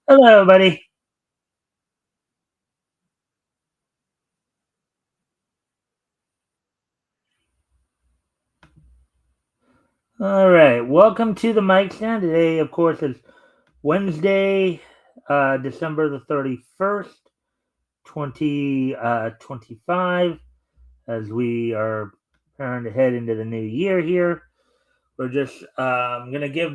Hello, buddy. All right. Welcome to the Mikestand. Today, of course, is Wednesday, December the 31st, 2025. As we are preparing to head into the new year here, we're just going to give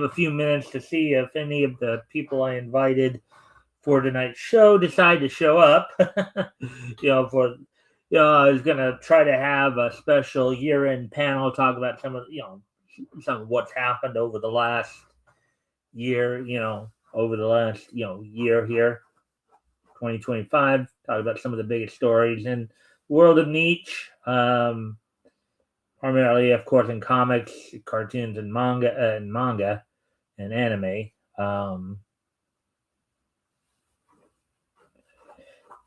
a few minutes to see if any of the people I invited for tonight's show decide to show up. For I was gonna try to have a special year-end panel talk about some of what's happened over the last year. Over the last year here, 2025. Talk about some of the biggest stories in the world of niche. Primarily, of course, in comics, cartoons, and manga and anime. Um,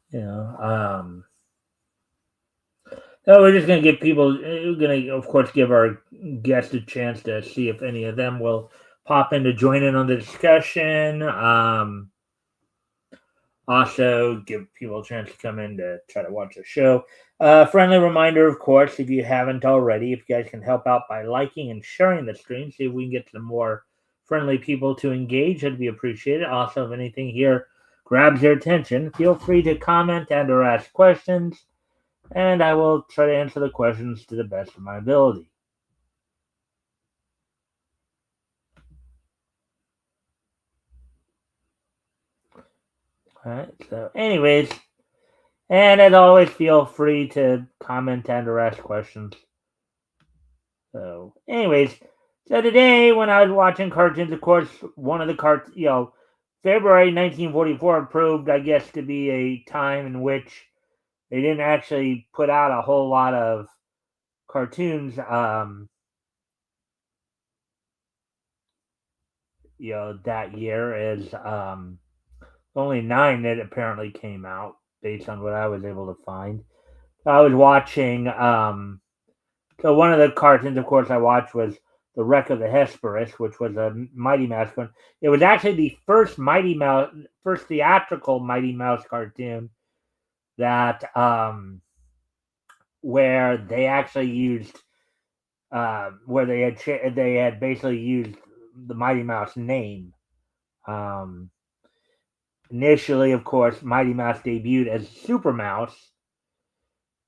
you know, um, So we're just going to give people, we're going to, of course, give our guests a chance to see if any of them will pop in to join in on the discussion. Also, give people a chance to come in to try to watch the show. Friendly reminder, of course, if you haven't already, if you guys can help out by liking and sharing the stream, see if we can get some more friendly people to engage. That'd be appreciated. Also, if anything here grabs your attention, feel free to comment and or ask questions, and I will try to answer the questions to the best of my ability. All right. So, anyways, and as always, feel free to comment and or ask questions. So, anyways, so today when I was watching cartoons, of course, one of the February 1944 proved, I guess, to be a time in which they didn't actually put out a whole lot of cartoons. That year is only 9 that apparently came out based on what I was able to find. I was watching. So one of the cartoons, of course, I watched was The Wreck of the Hesperus, which was a Mighty Mouse one. It was actually the first theatrical Mighty Mouse cartoon that where they actually used where they had basically used the Mighty Mouse name. Um, Initially, of course, Mighty Mouse debuted as Super Mouse,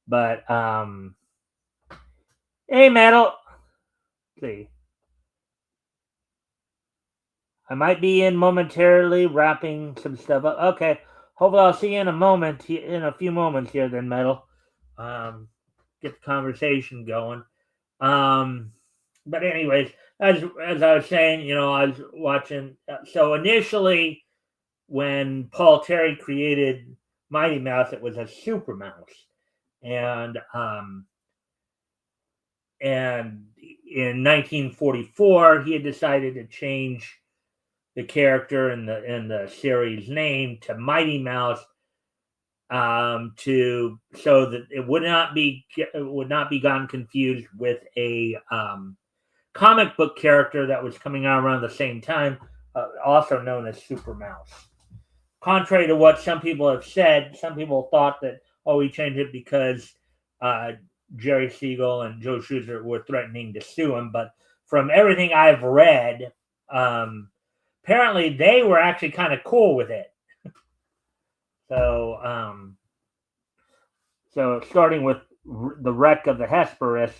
but hey, Metal, see. I might be in momentarily wrapping some stuff up. Okay. Hopefully I'll see you in a moment, in a few moments here then, Metal. Get the conversation going. Um, but anyways, as I was saying, I was watching. So initially, when Paul Terry created Mighty Mouse, it was a Super Mouse, and in 1944 he had decided to change the character and the series name to Mighty Mouse, to so that it would not be gotten confused with a comic book character that was coming out around the same time, also known as Super Mouse. Contrary to what some people have said, some people thought that he changed it because Jerry Siegel and Joe Shuster were threatening to sue him. But from everything I've read, apparently they were actually kind of cool with it. So, starting with the Wreck of the Hesperus,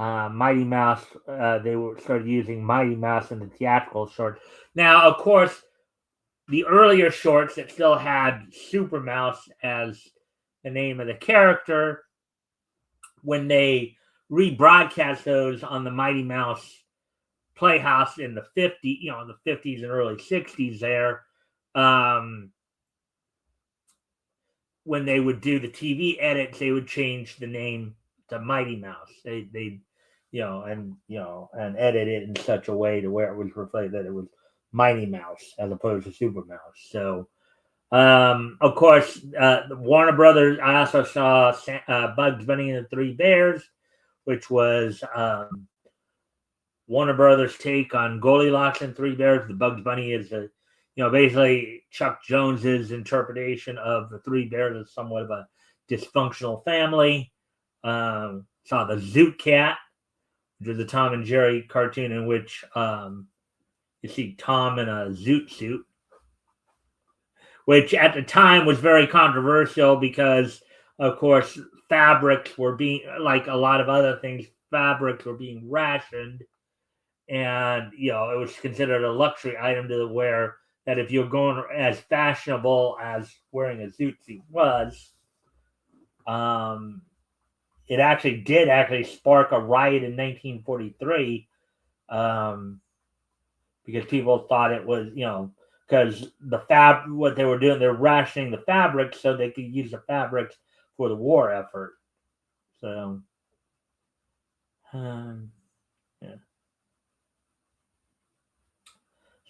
Mighty Mouse, they started using Mighty Mouse in the theatrical short. Now, of course, the earlier shorts that still had Super Mouse as the name of the character, when they rebroadcast those on the Mighty Mouse Playhouse in the 50s and early 60s there, when they would do the TV edits, they would change the name to Mighty Mouse. They and edit it in such a way to where it was reflected that it was Mighty Mouse as opposed to Super Mouse. So, of course, Warner Brothers. I also saw Bugs Bunny and the Three Bears which was Warner Brothers' take on Goldilocks and Three Bears. The Bugs Bunny is basically Chuck Jones's interpretation of the Three Bears as somewhat of a dysfunctional family. Saw the Zoot Cat, which is a Tom and Jerry cartoon in which you see Tom in a zoot suit, which at the time was very controversial because, of course, fabrics were being, like a lot of other things, fabrics were being rationed. And, it was considered a luxury item to wear, that if you're going as fashionable as wearing a zoot suit was, it actually did spark a riot in 1943 because people thought it was, because what they were doing, they're rationing the fabrics so they could use the fabrics for the war effort. So, yeah.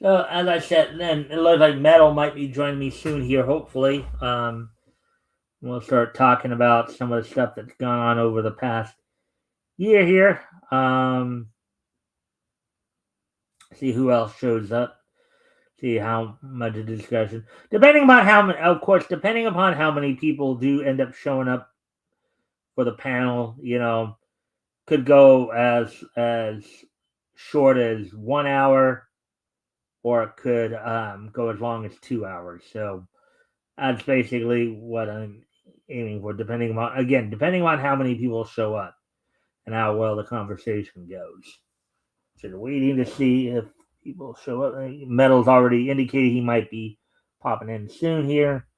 So, as I said, then it looks like Metal might be joining me soon here, hopefully. We'll start talking about some of the stuff that's gone on over the past year here. See who else shows up. See how much of the discussion. Depending upon how many people do end up showing up for the panel, could go as short as 1 hour, or it could go as long as 2 hours. So that's basically what I'm aiming for, depending on how many people show up and how well the conversation goes. So we're waiting to see if people show up. Metal's already indicated he might be popping in soon here.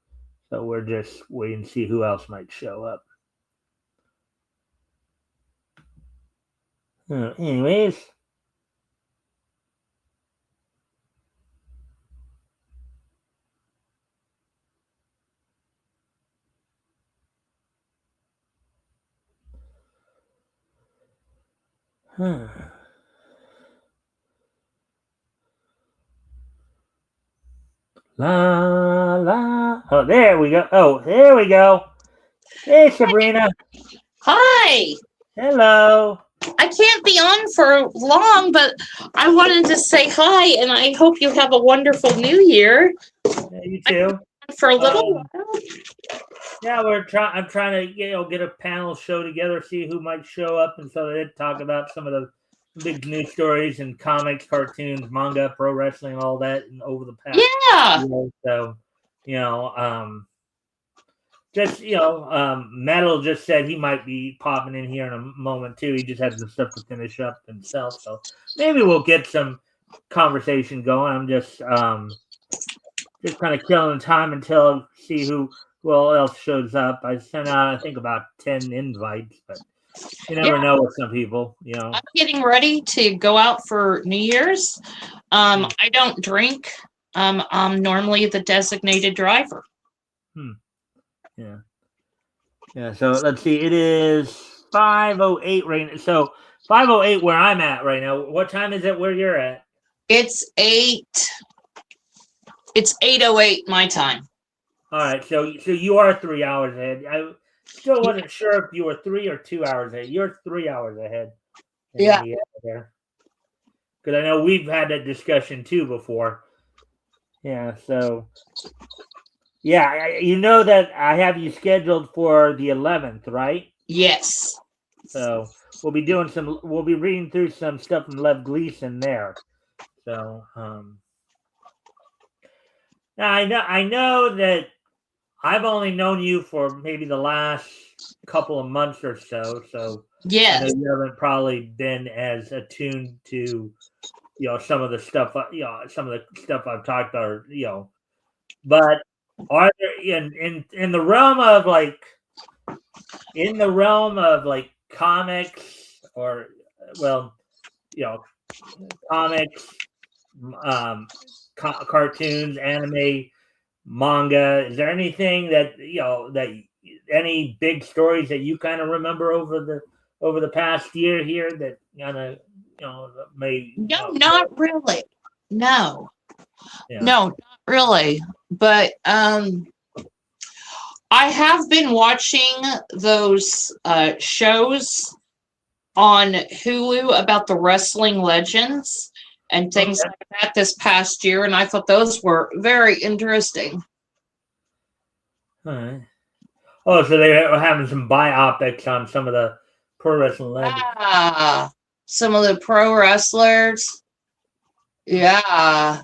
So we're just waiting to see who else might show up. Anyways. La la. Oh, there we go. Oh, there we go. Hey, Sabrina. Hi. Hello. I can't be on for long, but I wanted to say hi, and I hope you have a wonderful New Year. Yeah, you too. For a little while. Yeah, I'm trying to get a panel show together, see who might show up, and so they talk about some of the big news stories and comics, cartoons, manga, pro wrestling, all that, and over the past. Yeah. So, Metal just said he might be popping in here in a moment too. He just had some stuff to finish up himself, so maybe we'll get some conversation going. I'm just kind of killing time until see who else shows up. I sent out, I think, about 10 invites, but you never know with some people, I'm getting ready to go out for New Year's. I don't drink. I'm normally the designated driver. Yeah. So let's see. It is 5:08 right now. So 5:08 where I'm at right now. What time is it where you're at? It's 8:08 my time. All right. So you are 3 hours ahead. I still wasn't sure if you were 3 or 2 hours ahead. You're 3 hours ahead. Yeah. Because I know we've had that discussion too before. Yeah. So. Yeah, you know that I have you scheduled for the 11th, right? Yes. So we'll be reading through some stuff from Lev Gleason there. So now I know that I've only known you for maybe the last couple of months or so. So yes. I know you haven't probably been as attuned to some of the stuff some of the stuff I've talked about, but are there in the realm of comics or comics, cartoons, anime, manga, is there anything that any big stories that you kind of remember over the past year here that may not really. No, not really. But I have been watching those shows on Hulu about the wrestling legends and things like that this past year, and I thought those were very interesting. All right. Oh, so they were having some biopics on some of the pro wrestling legends. Some of the pro wrestlers. Yeah,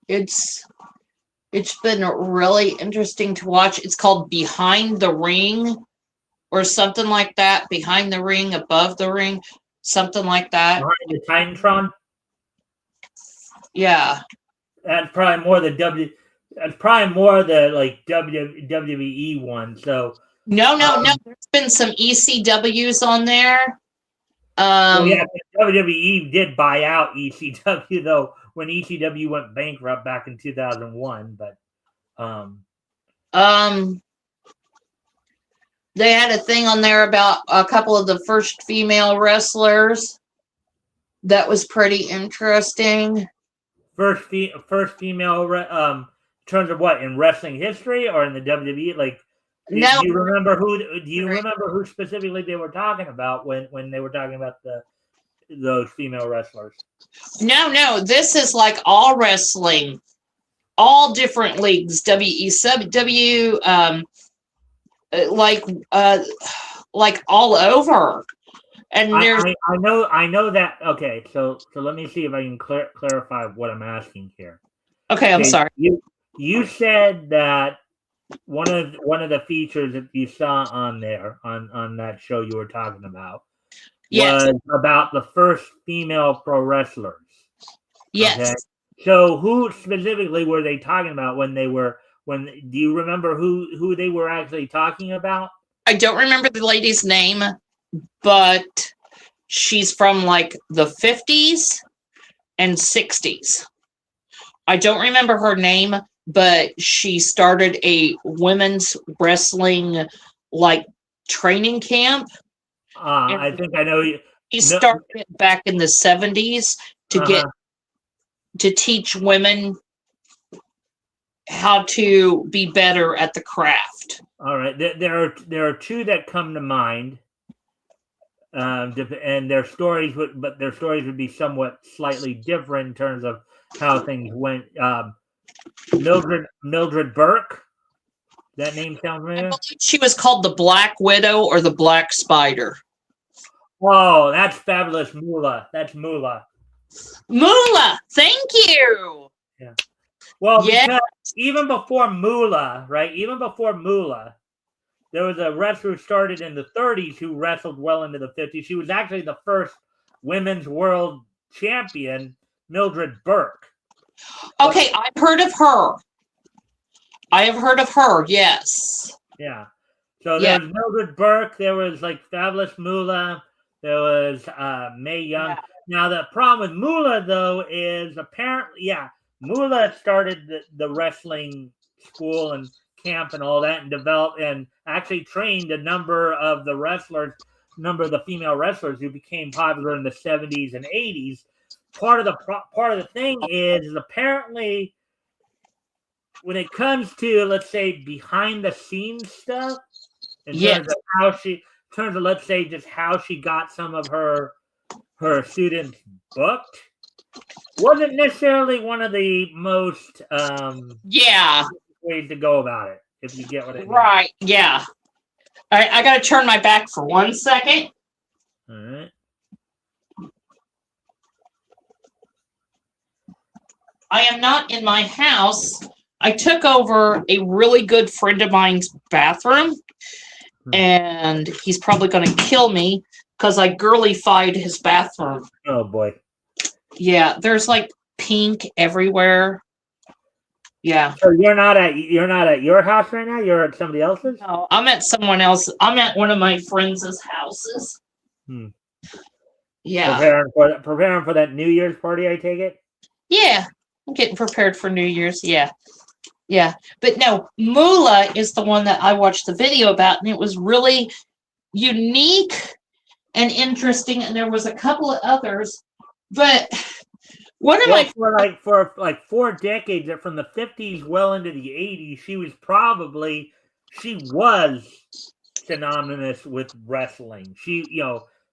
it's been really interesting to watch. It's called Behind the Ring or something like that. Behind the ring, above the ring, something like that. Behind the Titantron? Yeah. That's probably more the that's probably more the like WWE one. So no. There's been some ECWs on there. Well, yeah, WWE did buy out ECW though when ECW went bankrupt back in 2001. But they had a thing on there about a couple of the first female wrestlers. That was pretty interesting. First female, in terms of what, in wrestling history or in the WWE? Like, no. Do you remember who specifically they were talking about when they were talking about those female wrestlers? No. This is like all wrestling, all different leagues. WEW, like all over. And there's I know that. Okay, so let me see if I can clarify what I'm asking here. Okay, I'm sorry. You said that one of the features that you saw on there on that show you were talking about was about the first female pro wrestlers. Yes. Okay? So who specifically were they talking about do you remember who they were actually talking about? I don't remember the lady's name, but she's from like the 50s and 60s. I don't remember her name, but she started a women's wrestling like training camp. I think I know you. She started it back in the 70s to teach women how to be better at the craft. All right, there are two that come to mind, and their stories would be somewhat slightly different in terms of how things went. Mildred Burke. That name sound familiar? She was called the Black Widow or the Black Spider. Oh, that's Fabulous Moolah. That's Moolah. Moolah, thank you. Yeah. Well, because even before Moolah, right? Even before Moolah, there was a wrestler who started in the 30s who wrestled well into the 50s. She was actually the first women's world champion, Mildred Burke. Okay, I've heard of her. I have heard of her, yes. Yeah. So there was Mildred Burke. There was like Fabulous Moolah. There was Mae Young. Yeah. Now, the problem with Moolah, though, is apparently, Moolah started the wrestling school and camp and all that and developed and actually trained a number of the female wrestlers who became popular in the 70s and 80s. Part of the thing is apparently when it comes to, let's say, behind the scenes stuff, in terms of let's say just how she got some of her students booked, wasn't necessarily one of the most ways to go about it, if you get what I mean. Right, yeah. All right, I got to turn my back for 1 second. All right. I am not in my house. I took over a really good friend of mine's bathroom, and he's probably going to kill me because I girly-fied his bathroom. Oh, boy. Yeah, there's like pink everywhere. Yeah. So you're not at your house right now? You're at somebody else's? No, I'm at someone else. I'm at one of my friends' houses. Yeah. Preparing for that New Year's party, I take it? Yeah. I'm getting prepared for New Year's. Yeah. Yeah. But no, Moolah is the one that I watched the video about, and it was really unique and interesting. And there was a couple of others, but one of my for 4 decades, from the 50s well into the 80s, she was synonymous with wrestling. She,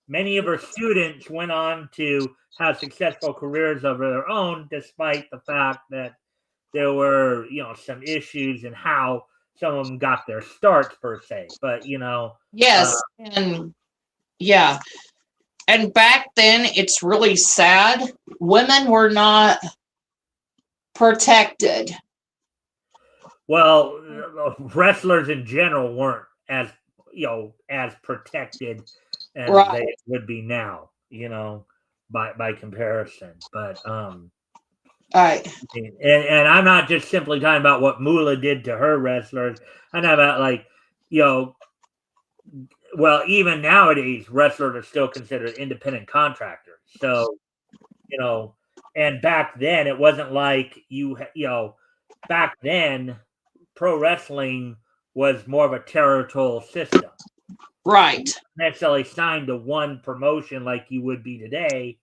many of her students went on to have successful careers of their own, despite the fact that there were, some issues in how some of them got their starts per se. But Yes, and yeah. And back then, it's really sad. Women were not protected. well, wrestlers in general weren't as protected as they would be now, by comparison. But Right. And I'm not just simply talking about what Moolah did to her wrestlers. I'm talking about well, even nowadays, wrestlers are still considered independent contractors. So, and back then it wasn't like back then pro wrestling was more of a territorial system. Right. Not necessarily signed to one promotion like you would be today.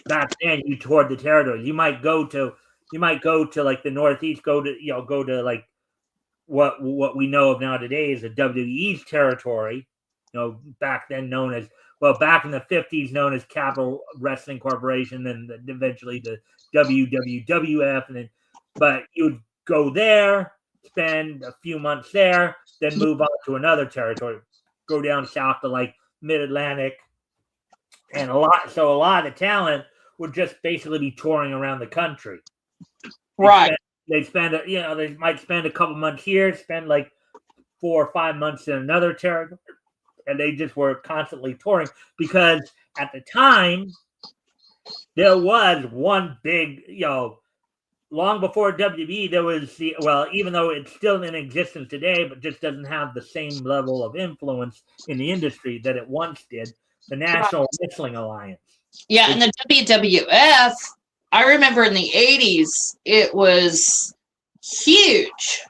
Back then you toured the territory. You might go to like the Northeast, go to like what we know of now today is the WWE's territory. Back then known as, back in the 50s known as Capital Wrestling Corporation, and eventually the WWF, but you'd go there, spend a few months there, then move on to another territory, go down south to like Mid-Atlantic, and a lot of the talent would just basically be touring around the country. Right. They might spend a couple months here, spend like 4 or 5 months in another territory, and they just were constantly touring because at the time there was one big, long before WWE, there was even though it's still in existence today, but just doesn't have the same level of influence in the industry that it once did, the National Wrestling Alliance. Yeah, and the WWF, I remember in the 80s, it was huge.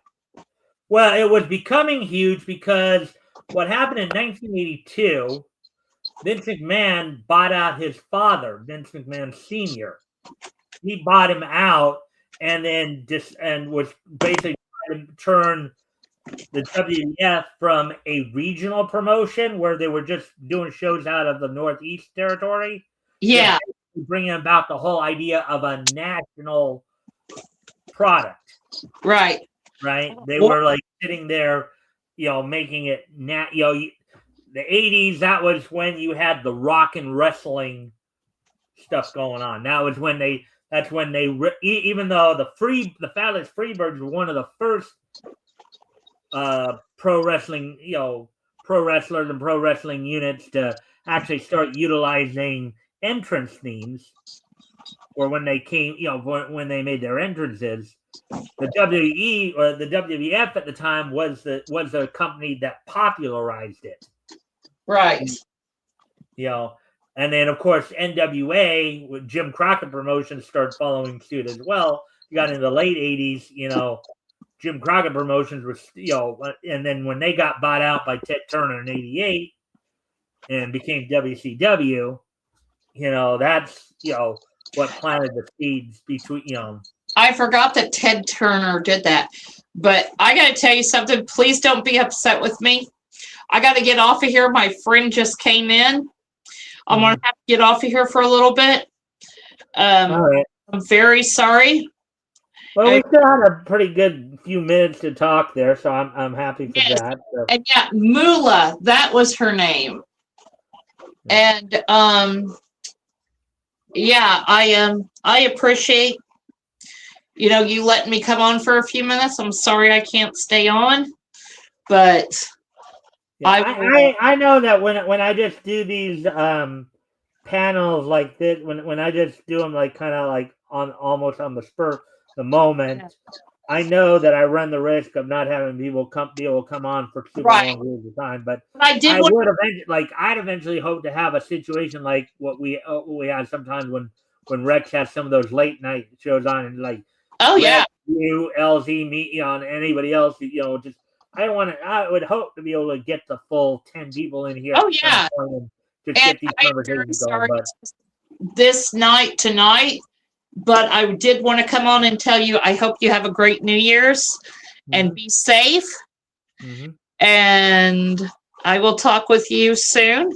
Well, it was becoming huge because what happened in 1982, Vince McMahon bought out his father, Vince McMahon Sr. He bought him out and then was basically trying to turn the WWF from a regional promotion where they were just doing shows out of the Northeast territory. Yeah. Bringing about the whole idea of a national product. Right. Right. They were like sitting there, making it the 80s, that was when you had the rock and wrestling stuff going on. That was when even though the Fabulous Freebirds were one of the first pro wrestling, pro wrestlers and pro wrestling units to actually start utilizing entrance themes, or when they came, when they made their entrances, the WWE or the WWF at the time was the company that popularized it. Right. And then of course NWA with Jim Crockett Promotions started following suit as well. You got into the late 80s, Jim Crockett Promotions was, and then when they got bought out by Ted Turner in 88 and became WCW, that's, what planted the seeds between, I forgot that Ted Turner did that. But I got to tell you something. Please don't be upset with me. I got to get off of here. My friend just came in. I'm going to have to get off of here for a little bit. All right. I'm very sorry. Well, we still had a pretty good few minutes to talk there, so I'm happy for that. So. And yeah, Moolah, that was her name. And yeah, I appreciate you letting me come on for a few minutes. I'm sorry I can't stay on, but yeah, I know that when I just do these panels like this, when I just do them like kind of like almost on the spur the moment, I know that I run the risk of not having people come on for super long periods of time. But I'd eventually hope to have a situation like what we had sometimes when Rex has some of those late night shows on, and like you, LZ, me, and anybody else, just I would hope to be able to get the full 10 people in here. Oh yeah, and get these conversations going. But this night tonight. But I did want to come on and tell you, I hope you have a great New Year's and be safe. And I will talk with you soon.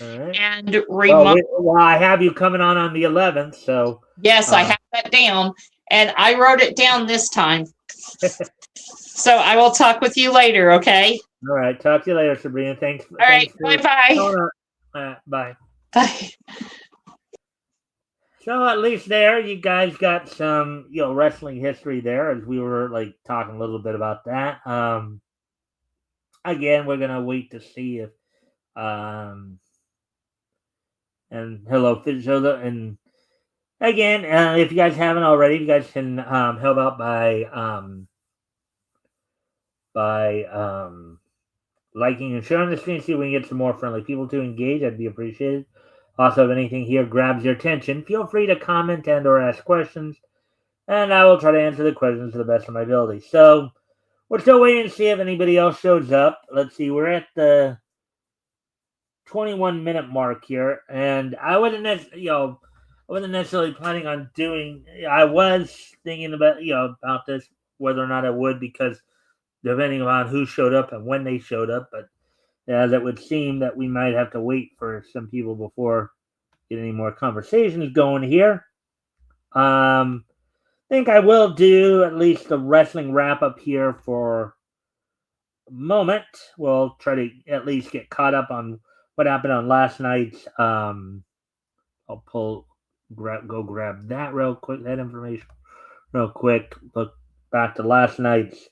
All right. And Well, I have you coming on the 11th, so yes, I have that down, and I wrote it down this time. So I will talk with you later. Okay. All right. Talk to you later, Sabrina. Thanks. All right. Bye-bye. Bye. Bye. So at least there, you guys got some, wrestling history there, as we were like talking a little bit about that. Again, we're gonna wait to see if, and hello, so and again, if you guys haven't already, you guys can help out by liking and sharing the stream. See if we can get some more friendly people to engage. That'd be appreciated. Also, if anything here grabs your attention, feel free to comment and or ask questions, and I will try to answer the questions to the best of my ability. So we're still waiting to see if anybody else shows up. Let's see. We're at the 21-minute mark here, and I wasn't necessarily planning on doing. I was thinking about this, whether or not I would, because depending on who showed up and when they showed up, but as it would seem that we might have to wait for some people before getting any more conversations going here. I think I will do at least the wrestling wrap up here for a moment. We'll try to at least get caught up on what happened on last night's. I'll go grab that real quick. That information real quick. Look back to last night's.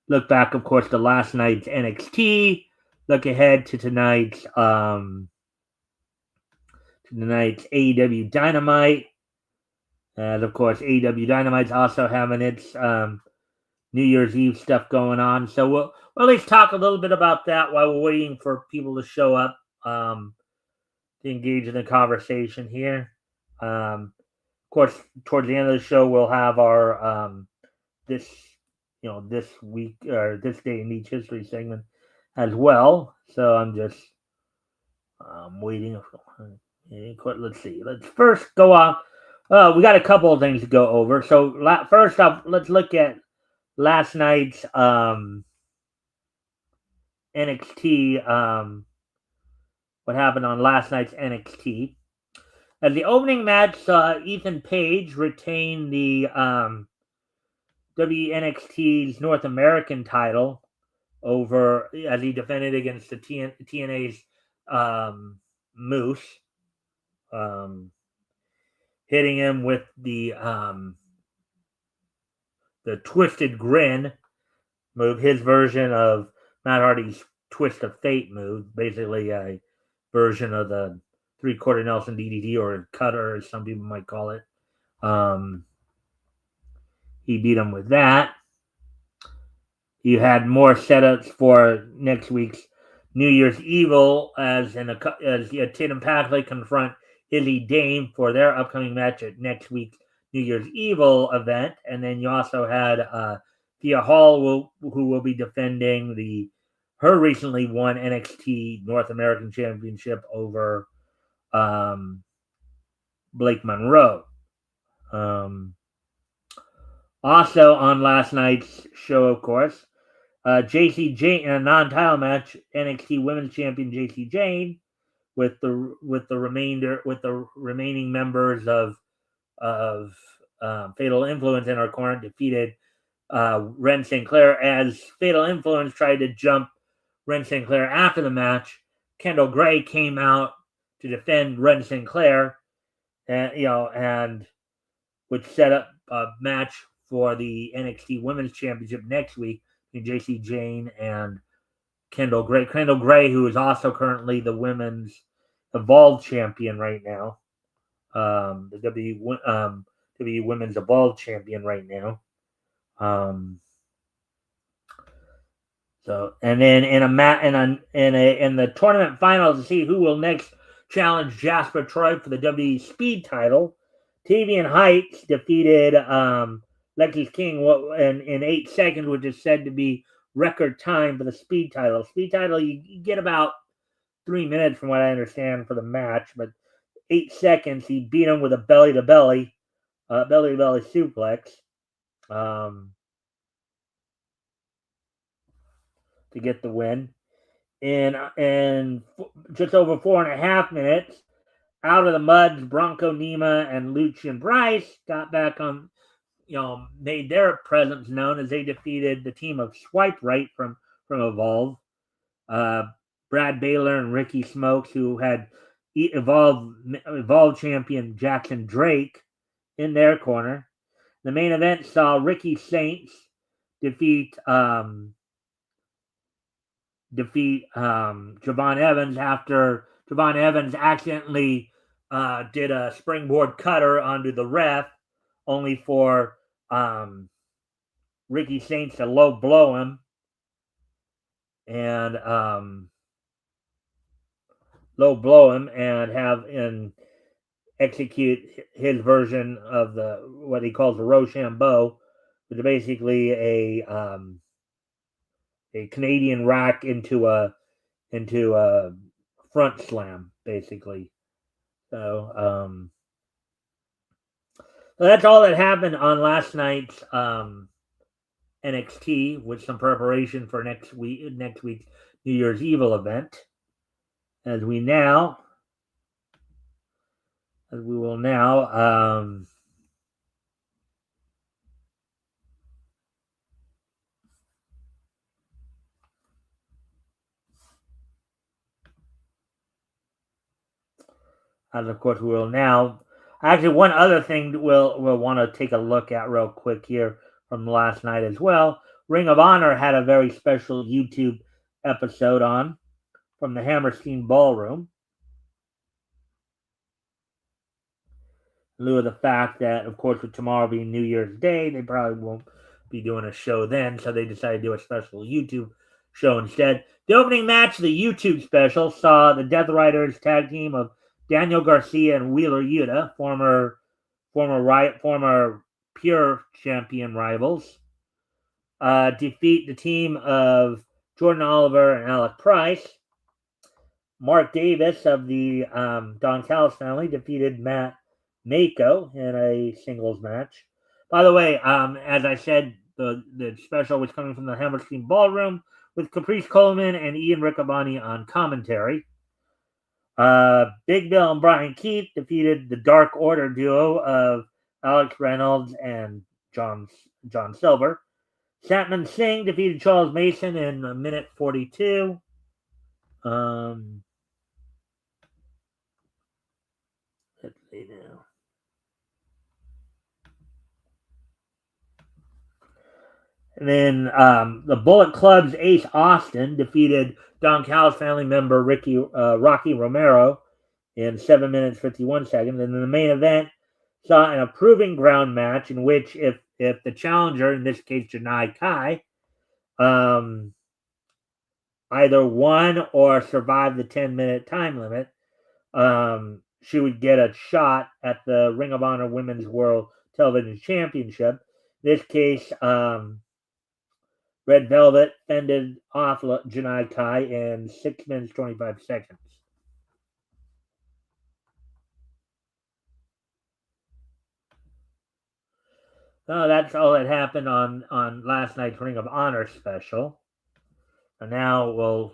Look back, of course, to last night's NXT. Look ahead to tonight's AEW Dynamite. And of course, AEW Dynamite's also having its New Year's Eve stuff going on. So we'll at least talk a little bit about that while we're waiting for people to show up to engage in the conversation here. Of course, towards the end of the show, we'll have our this week or this day in each history segment as well. So I'm just waiting. Let's see. Let's first go on. We got a couple of things to go over. So first off, let's look at last night's NXT. What happened on last night's NXT? As the opening match saw Ethan Page retain the WNXT's North American title over as he defended against the TNA's Moose, hitting him with the Twisted Grin move, his version of Matt Hardy's Twist of Fate move, basically a version of the 3/4 Nelson DDT or cutter, as some people might call it. He beat him with that. You had more setups for next week's New Year's Evil as Tatum Paxley confront Izzy Dame for their upcoming match at next week's New Year's Evil event, and then you also had Thea Hall who will be defending her recently won NXT North American Championship over Blake Monroe. Also on last night's show, of course, JC Jane in a non-title match, NXT Women's Champion JC Jane with the remaining members of Fatal Influence in our corner defeated Ren Sinclair as Fatal Influence tried to jump Ren Sinclair after the match. Kendall Gray came out to defend Ren Sinclair, and which set up a match for the NXT Women's Championship next week between JC Jane and Kendall Gray. Kendall Gray, who is also currently the Women's Evolved Champion right now. The WWE Women's Evolved Champion right now. So, and then in the tournament finals to see who will next challenge Jasper Troy for the WWE Speed title, Tavian Heights defeated Lexis King in 8 seconds, which is said to be record time for the Speed title. Speed title, you get about 3 minutes from what I understand for the match, but 8 seconds, he beat him with a belly-to-belly suplex. to get the win. And just over 4.5 minutes, out of the muds, Bronco Nima and Lucian Bryce got back on, made their presence known as they defeated the team of Swipe Right from Evolve. Brad Baylor and Ricky Smokes, who had Evolve champion Jackson Drake in their corner. The main event saw Ricky Saints defeat Javon Evans after Javon Evans accidentally did a springboard cutter onto the ref, only for Ricky Saints to low blow him and execute his version of what he calls the Rochambeau, which is basically a Canadian rack into a front slam, basically. So that's all that happened on last night's NXT, with some preparation for next week's New Year's Evil event. As we will now as of course we will now. Actually, one other thing we'll want to take a look at real quick here from last night as well. Ring of Honor had a very special YouTube episode on from the Hammerstein Ballroom. In lieu of the fact that, of course, with tomorrow being New Year's Day, they probably won't be doing a show then, so they decided to do a special YouTube show instead. The opening match of the YouTube special saw the Death Riders tag team of Daniel Garcia and Wheeler Yuta, former Pure Champion rivals, defeat the team of Jordan Oliver and Alec Price. Mark Davis of the Don Callis family defeated Matt Mako in a singles match. By the way, as I said, the special was coming from the Hammerstein Ballroom with Caprice Coleman and Ian Riccaboni on commentary. Big Bill and Brian Keith defeated the Dark Order duo of Alex Reynolds and John Silver. Satman Singh defeated Charles Mason in a minute 42. Let's see now. And then the Bullet Club's Ace Austin defeated Don Callis family member Rocky Romero in 7 minutes 51 seconds. And then the main event saw an approving ground match in which if the challenger, in this case Janai Kai, either won or survived the 10-minute time limit, she would get a shot at the Ring of Honor Women's World Television Championship. In this case, Red Velvet fended off Janai Kai in 6 minutes 25 seconds. So that's all that happened on last night's Ring of Honor special. And now we'll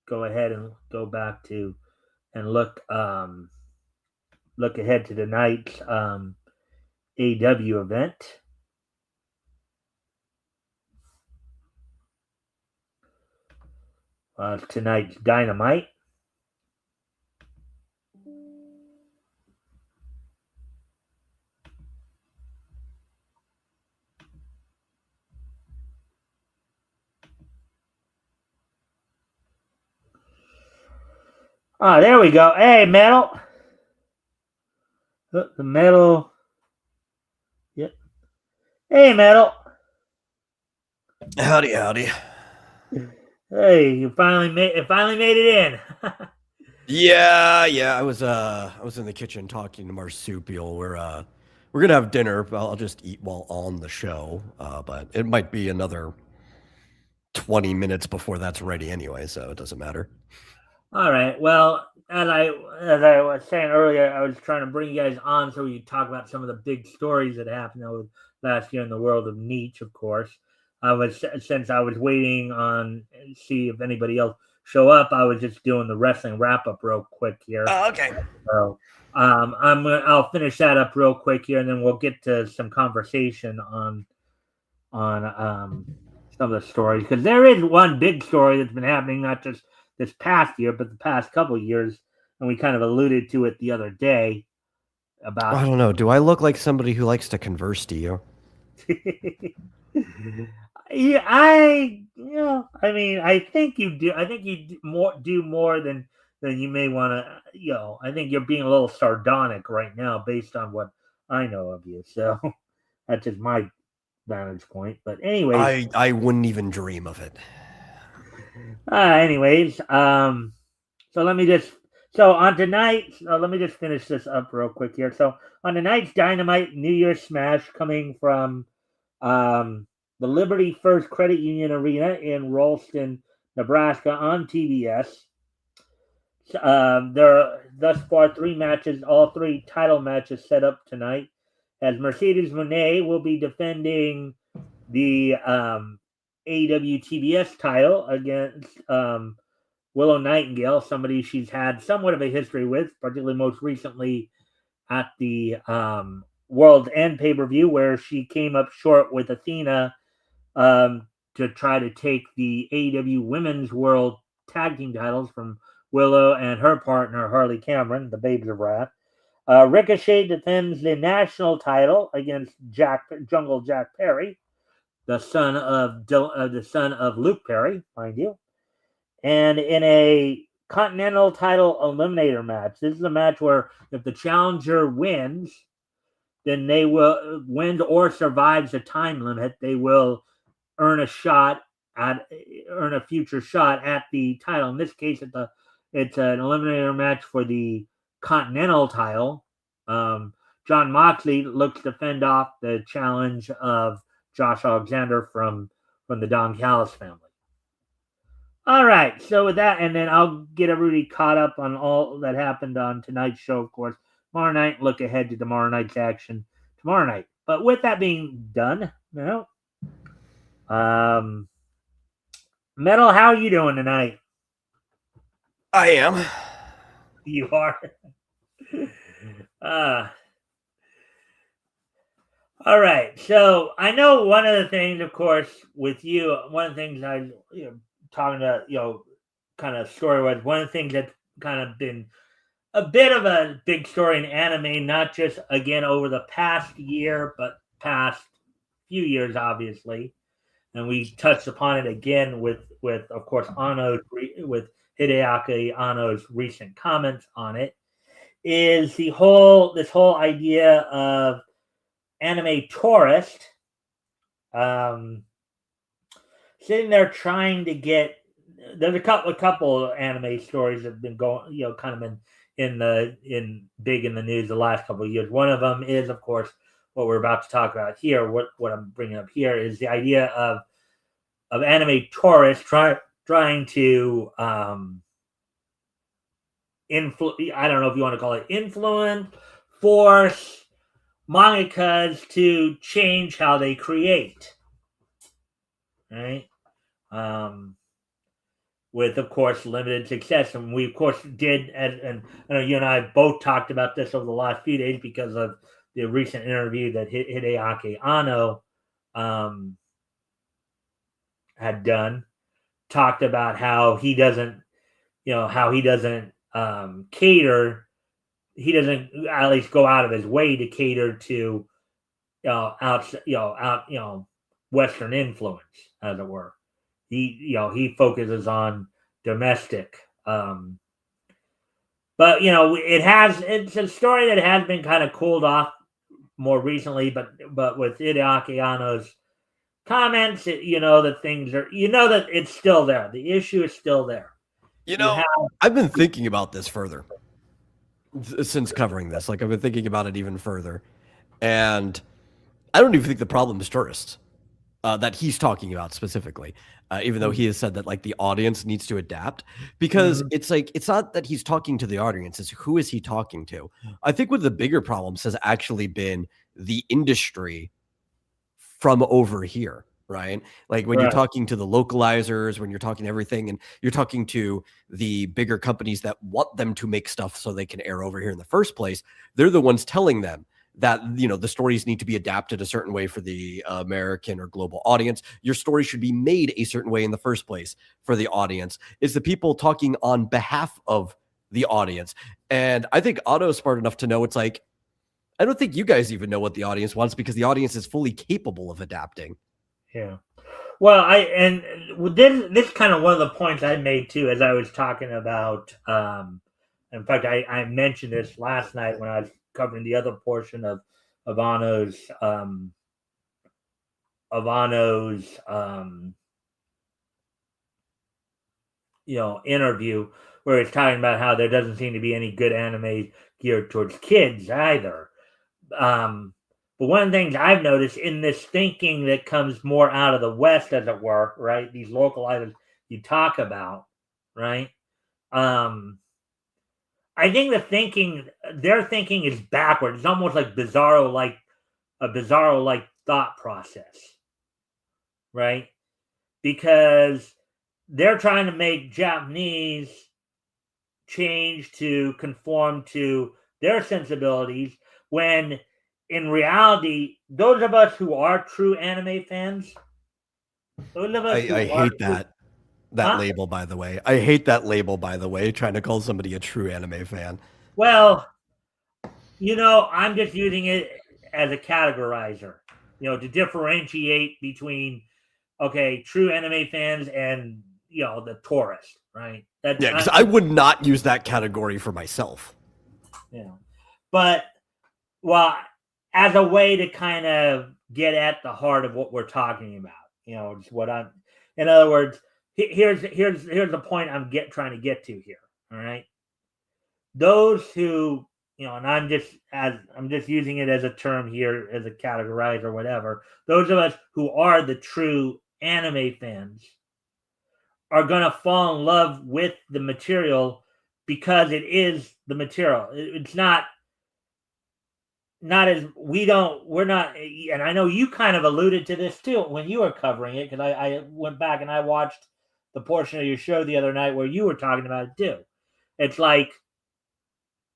go ahead and go back to and look ahead to tonight's AW event. Tonight's Dynamite. Oh, there we go. Hey, Metal. The Metal. Yep. Hey, Metal. Howdy, howdy. Hey, you finally made it in. Yeah. I was in the kitchen talking to Marsupial. We're gonna have dinner. I'll just eat while on the show. But it might be another 20 minutes before that's ready anyway, so it doesn't matter. All right. Well, as I was saying earlier, I was trying to bring you guys on so we could talk about some of the big stories that happened last year in the world of Nietzsche, of course. since I was waiting on see if anybody else show up. I was just doing the wrestling wrap up real quick here. Oh, okay. So I'll finish that up real quick here, and then we'll get to some conversation on some of the stories, because there is one big story that's been happening not just this past year, but the past couple of years, and we kind of alluded to it the other day about. I don't know. Do I look like somebody who likes to converse to you? Yeah, I mean, I think you do. I think you do more than you may want to. I think you're being a little sardonic right now, based on what I know of you. So that's just my vantage point. But anyways, I wouldn't even dream of it. anyways, so let me just on tonight. Let me just finish this up real quick here. So on tonight's Dynamite New Year's Smash, coming from the Liberty First Credit Union Arena in Ralston, Nebraska, on TBS. There are thus far 3 matches, all 3 title matches set up tonight, as Mercedes Moné will be defending the AEW TBS title against Willow Nightingale, somebody she's had somewhat of a history with, particularly most recently at the World's End pay-per-view, where she came up short with Athena to try to take the AEW Women's World Tag Team titles from Willow and her partner, Harley Cameron, the Babes of Wrath. Ricochet defends the national title against Jungle Jack Perry, the son of Luke Perry, mind you. And in a Continental title eliminator match, this is a match where if the challenger wins, then they will win or survives a time limit. They will earn a future shot at the title. In this case, it's an eliminator match for the Continental title. John Moxley looks to fend off the challenge of Josh Alexander from the Don Callis family. All right, so with that, and then I'll get everybody caught up on all that happened on tonight's show, of course. Tomorrow night, look ahead to tomorrow night's action tomorrow night. But with that being done, Metal, how are you doing tonight? I am. You are. All right. So I know one of the things, of course, with you, one of the things I talking to kind of story was one of the things that's kind of been a bit of a big story in anime, not just again over the past year, but past few years, obviously. And we touched upon it again with of course with Hideaki Anno's recent comments on it, is this whole idea of anime tourist sitting there trying to get. There's a couple of anime stories that have been going, kind of been big in the news the last couple of years. One of them is, of course, what we're about to talk about here. What I'm bringing up here is the idea of anime tourists trying to I don't know if you want to call it influence, force mangakas to change how they create, right? With, of course, limited success. And we, of course, did, and I know you and I both talked about this over the last few days because of the recent interview that Hideaki Anno had done, talked about how he doesn't cater, he doesn't at least go out of his way to cater to Western influence, as it were. He focuses on domestic, but it's a story that has been kind of cooled off more recently. But with Hideaki Anno's comments, that things are, that it's still there. The issue is still there. I've been thinking about this further since covering this. Like, I've been thinking about it even further, and I don't even think the problem is tourists that he's talking about specifically. Even though he has said that like the audience needs to adapt, because it's like, it's not that he's talking to the audience, it's who is he talking to. I think one of the bigger problems has actually been the industry from over here. right? Like when you're Right. talking to the localizers, when you're talking to everything, and you're talking to the bigger companies that want them to make stuff so they can air over here in the first place, they're the ones telling them that, you know, the stories need to be adapted a certain way for the American or global audience. Your story should be made a certain way in the first place for the audience. It's the people talking on behalf of the audience. And I think Otto's smart enough to know it's like, I don't think you guys even know what the audience wants because the audience is fully capable of adapting. Yeah. Well, this kind of one of the points I made too, as I was talking about. In fact, I mentioned this last night when I was covering the other portion of Ivano's Ivano's interview, where he's talking about how there doesn't seem to be any good anime geared towards kids either. But one of the things I've noticed in this thinking that comes more out of the West, as it were, right? These localizers you talk about, right? I think their thinking is backwards. It's almost like a Bizarro-like thought process, right? Because they're trying to make Japanese change to conform to their sensibilities when in reality, those of us who are true anime fans, those of us I hate that label, by the way. I hate that label, by the way, trying to call somebody a true anime fan. Well, I'm just using it as a categorizer, to differentiate between, true anime fans and, the tourist, right? Yeah, because I would not use that category for myself. Yeah. But, well, as a way to kind of get at the heart of what we're talking about, it's what I'm, in other words, here's the point I'm trying to get to here. All right. Those who, and I'm just using it as a term here, as a categorize or whatever. Those of us who are the true anime fans are going to fall in love with the material because it is the material. It's not as we're not, and I know you kind of alluded to this too when you were covering it, because I went back and I watched the portion of your show the other night where you were talking about it too. It's like,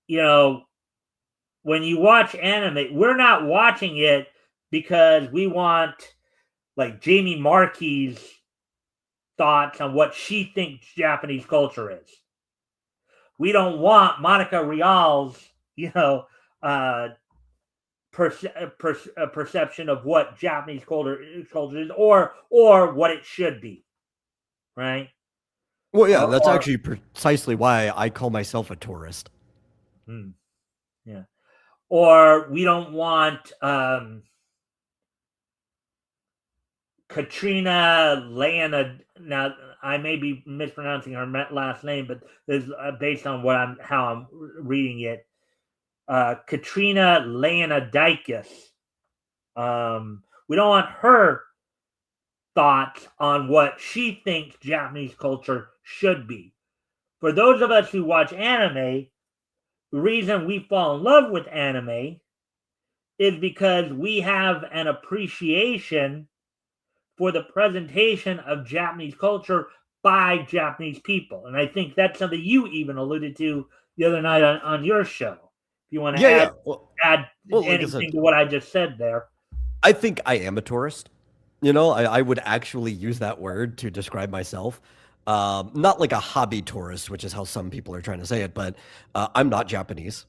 when you watch anime, we're not watching it because we want like Jamie Markey's thoughts on what she thinks Japanese culture is. We don't want Monica Rial's, perception of what Japanese culture is, or what it should be, right? Well, yeah, that's actually precisely why I call myself a tourist. Yeah. Or we don't want Katrina Lana. Now, I may be mispronouncing her last name, but this is based on how I'm reading it. Katrina Leonidakis. We don't want her thoughts on what she thinks Japanese culture should be. For those of us who watch anime, the reason we fall in love with anime is because we have an appreciation for the presentation of Japanese culture by Japanese people. And I think that's something you even alluded to the other night on your show. If you want to add anything to what I just said there. I think I am a tourist. I would actually use that word to describe myself. Not like a hobby tourist, which is how some people are trying to say it, but I'm not Japanese.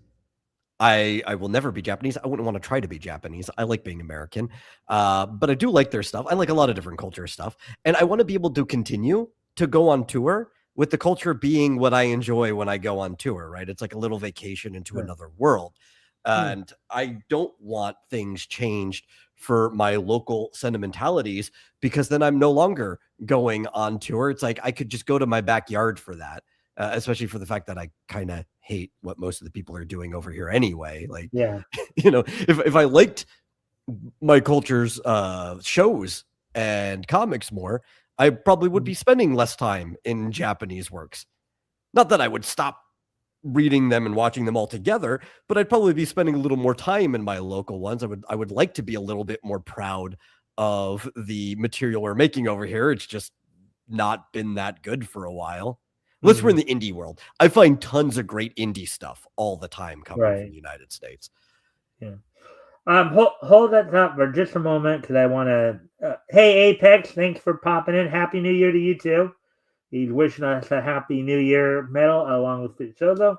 I will never be Japanese. I wouldn't want to try to be Japanese. I like being American, but I do like their stuff. I like a lot of different culture stuff, and I want to be able to continue to go on tour with the culture being what I enjoy when I go on tour, right? It's like a little vacation into another world. And I don't want things changed for my local sentimentalities, because then I'm no longer going on tour. It's like I could just go to my backyard for that, especially for the fact that I kind of hate what most of the people are doing over here anyway. Like, yeah, if I liked my culture's shows and comics more, I probably would be spending less time in Japanese works. Not that I would stop reading them and watching them all together, but I'd probably be spending a little more time in my local ones. I would like to be a little bit more proud of the material we're making over here. It's just not been that good for a while. Unless we're in the indie world. I find tons of great indie stuff all the time coming from the United States. Yeah. Hold that thought for just a moment because I want to. Hey, Apex, thanks for popping in. Happy New Year to you too. He's wishing us a Happy New Year medal along with Fitzozo.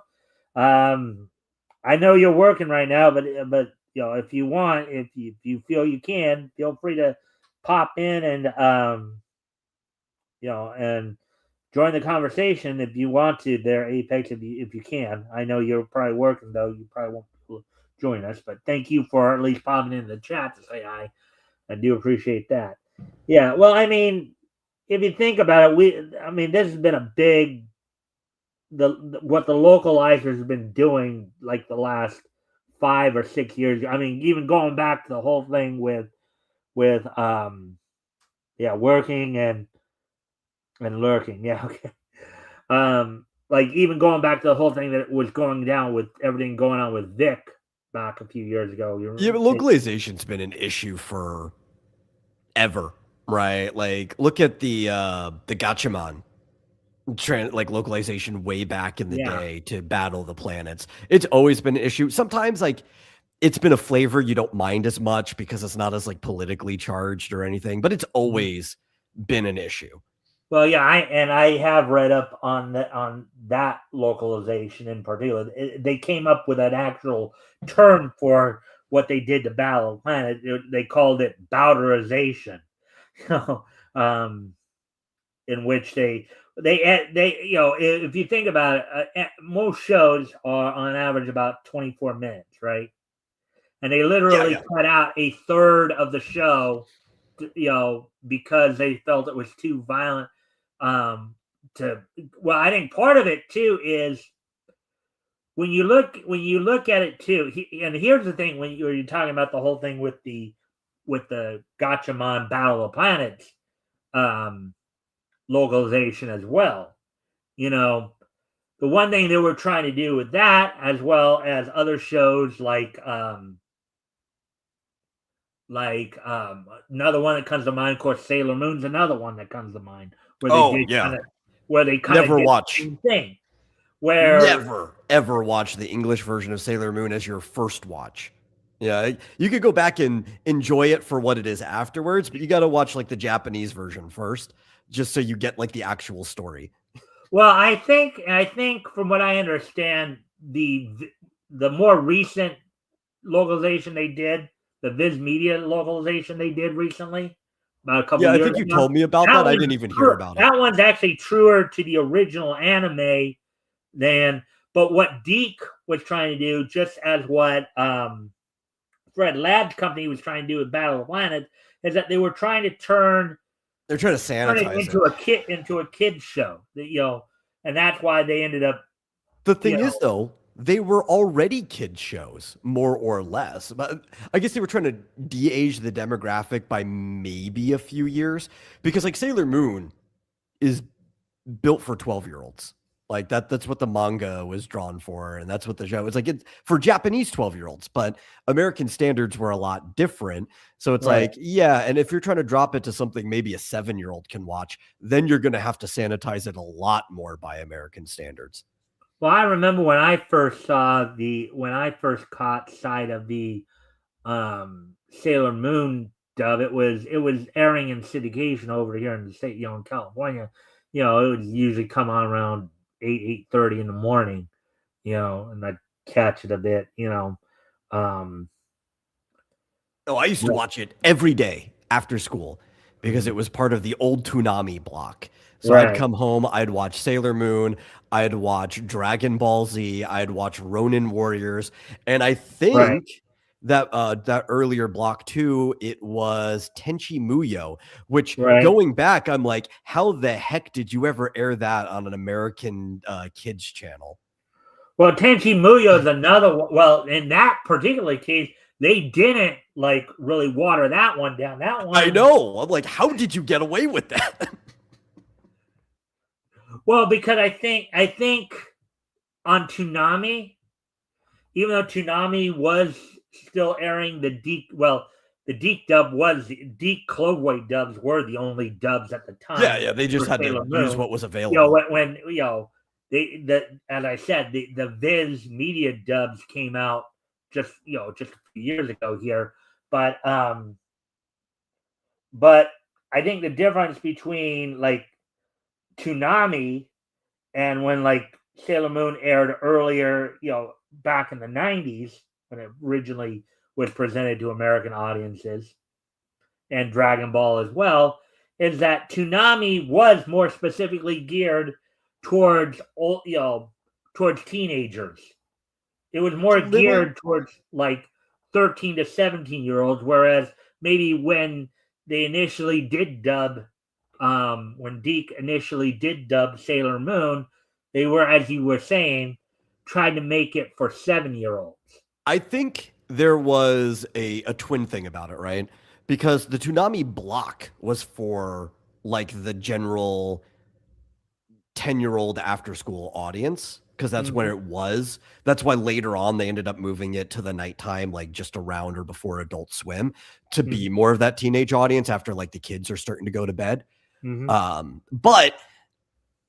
I know you're working right now, but if you want, if you feel you can, feel free to pop in and and join the conversation if you want to. There, Apex, if you can. I know you're probably working though. You probably won't be able to join us, but thank you for at least popping in the chat to say hi. I do appreciate that. Yeah, well, I mean, if you think about it, this has been a big what the localizers have been doing like the last 5 or 6 years. I mean, even going back to the whole thing with working and lurking. Yeah, okay. Like even going back to the whole thing that was going down with everything going on with Vic back a few years ago. Yeah, but localization's been an issue for ever, right? Like look at the Gatchaman like localization way back in the day to Battle the Planets. It's always been an issue. Sometimes like it's been a flavor you don't mind as much because it's not as like politically charged or anything, but it's always been an issue. Well, yeah, I have read up on that localization in particular. They came up with an actual term for what they did to Battle of the Planet. They called it Bowderization. In which they if you think about it, most shows are on average about 24 minutes, right? And they literally cut out a third of the show, because they felt it was too violent. I think part of it too is when you look at it too. And here's the thing: when you're talking about the whole thing with the Gatchaman Battle of Planets localization as well, the one thing they were trying to do with that, as well as other shows like another one that comes to mind, of course, Sailor Moon's another one that comes to mind. Where they kind of never watch the same thing. Where never ever watch the English version of Sailor Moon as your first watch. Yeah, you could go back and enjoy it for what it is afterwards, but you got to watch like the Japanese version first, just so you get like the actual story. Well, I think from what I understand, the more recent localization they did, the Viz Media localization they did recently, about a couple years ago. Yeah, I think you told me about that. I didn't even hear about it. That one's actually truer to the original anime but what Deke was trying to do, just as what Fred Lab's company was trying to do with Battle of the Planet, is that they were trying to turn They're trying to sanitize it into a kid's show. And that's why they ended up. The thing is, though, they were already kids shows, more or less. But I guess they were trying to de-age the demographic by maybe a few years, because like Sailor Moon is built for 12-year-olds. Like that's what the manga was drawn for, and that's what the show was like. It's for Japanese 12-year-olds, but American standards were a lot different. So it's like, and if you're trying to drop it to something maybe a 7-year-old can watch, then you're going to have to sanitize it a lot more by American standards. Well, I remember when I first caught sight of the Sailor Moon dub, it was airing in syndication over here in the state, in California. It would usually come on around 8:30 in the morning, and I'd catch it a bit, I used to watch it every day after school because it was part of the old Toonami block. So I'd come home, I'd watch Sailor Moon, I'd watch Dragon Ball Z, I'd watch Ronin Warriors, and I think that earlier block too, it was Tenchi Muyo, which going back, I'm like, how the heck did you ever air that on an American kids channel? Well, Tenchi Muyo is another one. Well, in that particular case, they didn't like really water that one down. That one, I know. I'm like, how did you get away with that? Well, because I think on Toonami, even though Toonami was still airing the the Deke Cloveway dubs were the only dubs at the time. Yeah. They just had to use what was available. You know, when you know, as I said, the Viz Media dubs came out just a few years ago here, but I think the difference between like Toonami and when like Sailor Moon aired earlier, back in the 90s when it originally was presented to American audiences, and Dragon Ball as well, is that Toonami was more specifically geared towards towards teenagers. It was more geared towards like 13 to 17-year-olds, whereas maybe when they initially did dub, when Deke initially did dub Sailor Moon, they were, as you were saying, trying to make it for 7-year-olds. I think there was a twin thing about it, right? Because the Toonami block was for like the general 10-year-old after school audience, because that's when it was. That's why later on they ended up moving it to the nighttime, like just around or before Adult Swim, to be more of that teenage audience after like the kids are starting to go to bed. But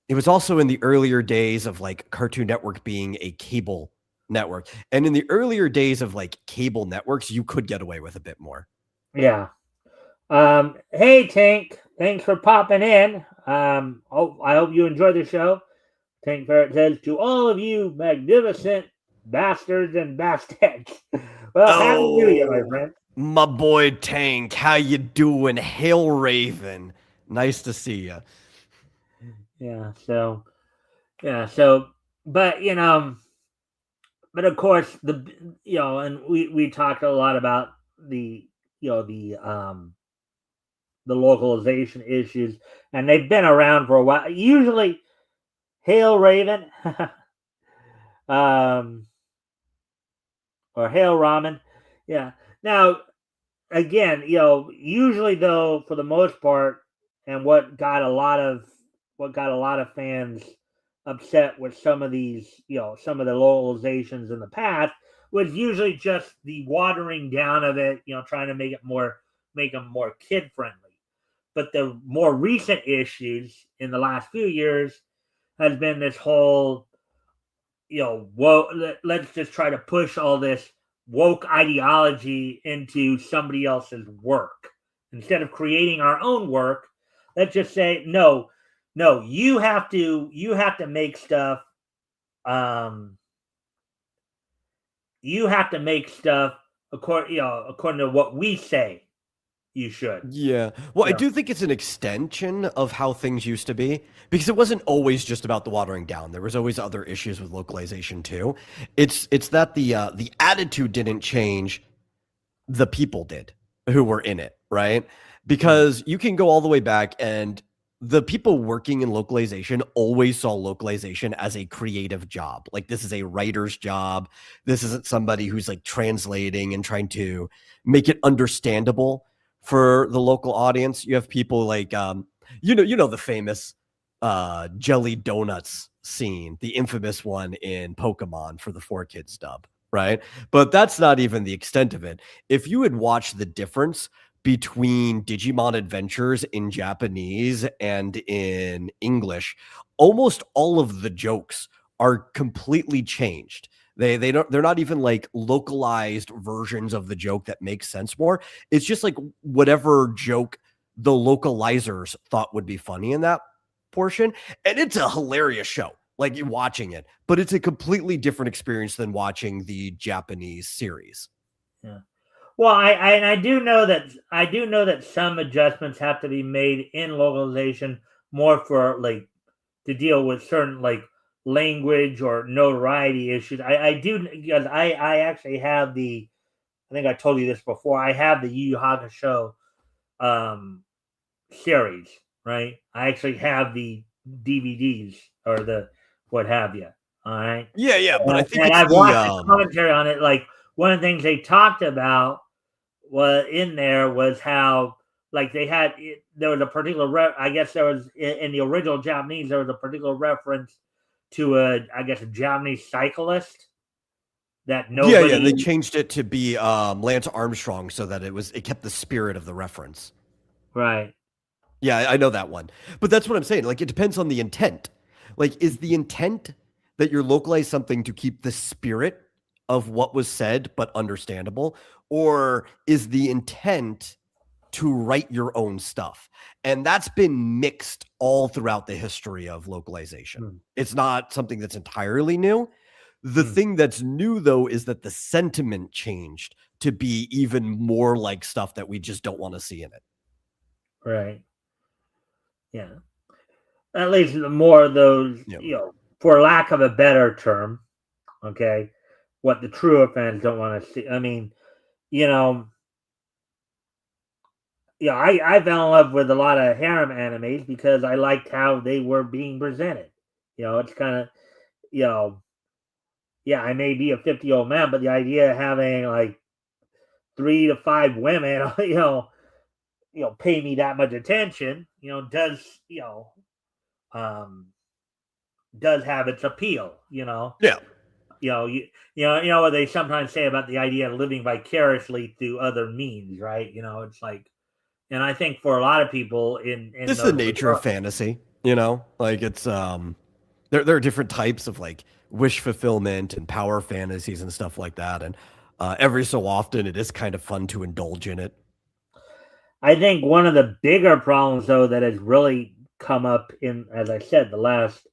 it was also in the earlier days of like Cartoon Network being a cable network. And in the earlier days of like cable networks, you could get away with a bit more. Yeah. Hey, Tank. Thanks for popping in. I hope you enjoy the show. Tank Ferret says, to all of you magnificent bastards and bastards. Well, happy New Year, my friend. My boy Tank, how you doing? Hail Raven. Nice to see you. Yeah, but but of course and we talked a lot about the localization issues, and they've been around for a while. Usually, Hail Raven, or Hail Ramen. Yeah. Now, again, usually though, for the most part, and what got a lot of fans upset with some of these, some of the localizations in the past, was usually just the watering down of it, trying to make them more kid friendly. But the more recent issues in the last few years has been this whole, let's just try to push all this woke ideology into somebody else's work. Instead of creating our own work, let's just say, no, you have to make stuff. You have to make stuff according to what we say you should. Yeah. Well, I do think it's an extension of how things used to be, because it wasn't always just about the watering down. There was always other issues with localization too. It's that the attitude didn't change, the people did who were in it, right? Because you can go all the way back, and the people working in localization always saw localization as a creative job. Like, this is a writer's job. This isn't somebody who's like translating and trying to make it understandable for the local audience. You have people like the famous jelly donuts scene, the infamous one in Pokemon for the 4Kids dub, right? But that's not even the extent of it. If you had watched the difference between Digimon Adventures in Japanese and in English, almost all of the jokes are completely changed. They're not even like localized versions of the joke that make sense more. It's just like whatever joke the localizers thought would be funny in that portion. And it's a hilarious show, like watching it, but it's a completely different experience than watching the Japanese series. Yeah. Well, I do know that some adjustments have to be made in localization more for like to deal with certain like language or notoriety issues. I do, because I actually have I think I told you this before, I have the Yu Yu Hakusho series, right? I actually have the DVDs or the what have you. All right. Yeah, but I think I've watched the commentary on it. Like, one of the things they talked about was how like there was a particular I guess there was in the original Japanese, there was a particular reference to a Japanese cyclist, that nobody. Yeah. They changed it to be Lance Armstrong so that it kept the spirit of the reference. Right. Yeah, I know that one. But that's what I'm saying. Like, it depends on the intent. Like, is the intent that you're localize something to keep the spirit of what was said but understandable, or is the intent to write your own stuff? And that's been mixed all throughout the history of localization. It's not something that's entirely new. The thing that's new, though, is that the sentiment changed to be even more like stuff that we just don't want to see in it. Right. Yeah. At least more of those, for lack of a better term, okay, what the truer fans don't want to see. I mean, I fell in love with a lot of harem animes because I liked how they were being presented. It's kind of, I may be a 50-year-old man, but the idea of having like 3 to 5 women, pay me that much attention, does have its appeal, Yeah. What they sometimes say about the idea of living vicariously through other means, right? It's like, and I think for a lot of people in it's the nature of fantasy, like it's there are different types of like wish fulfillment and power fantasies and stuff like that, and every so often it is kind of fun to indulge in it. I think one of the bigger problems, though, that has really come up in, as I said, the last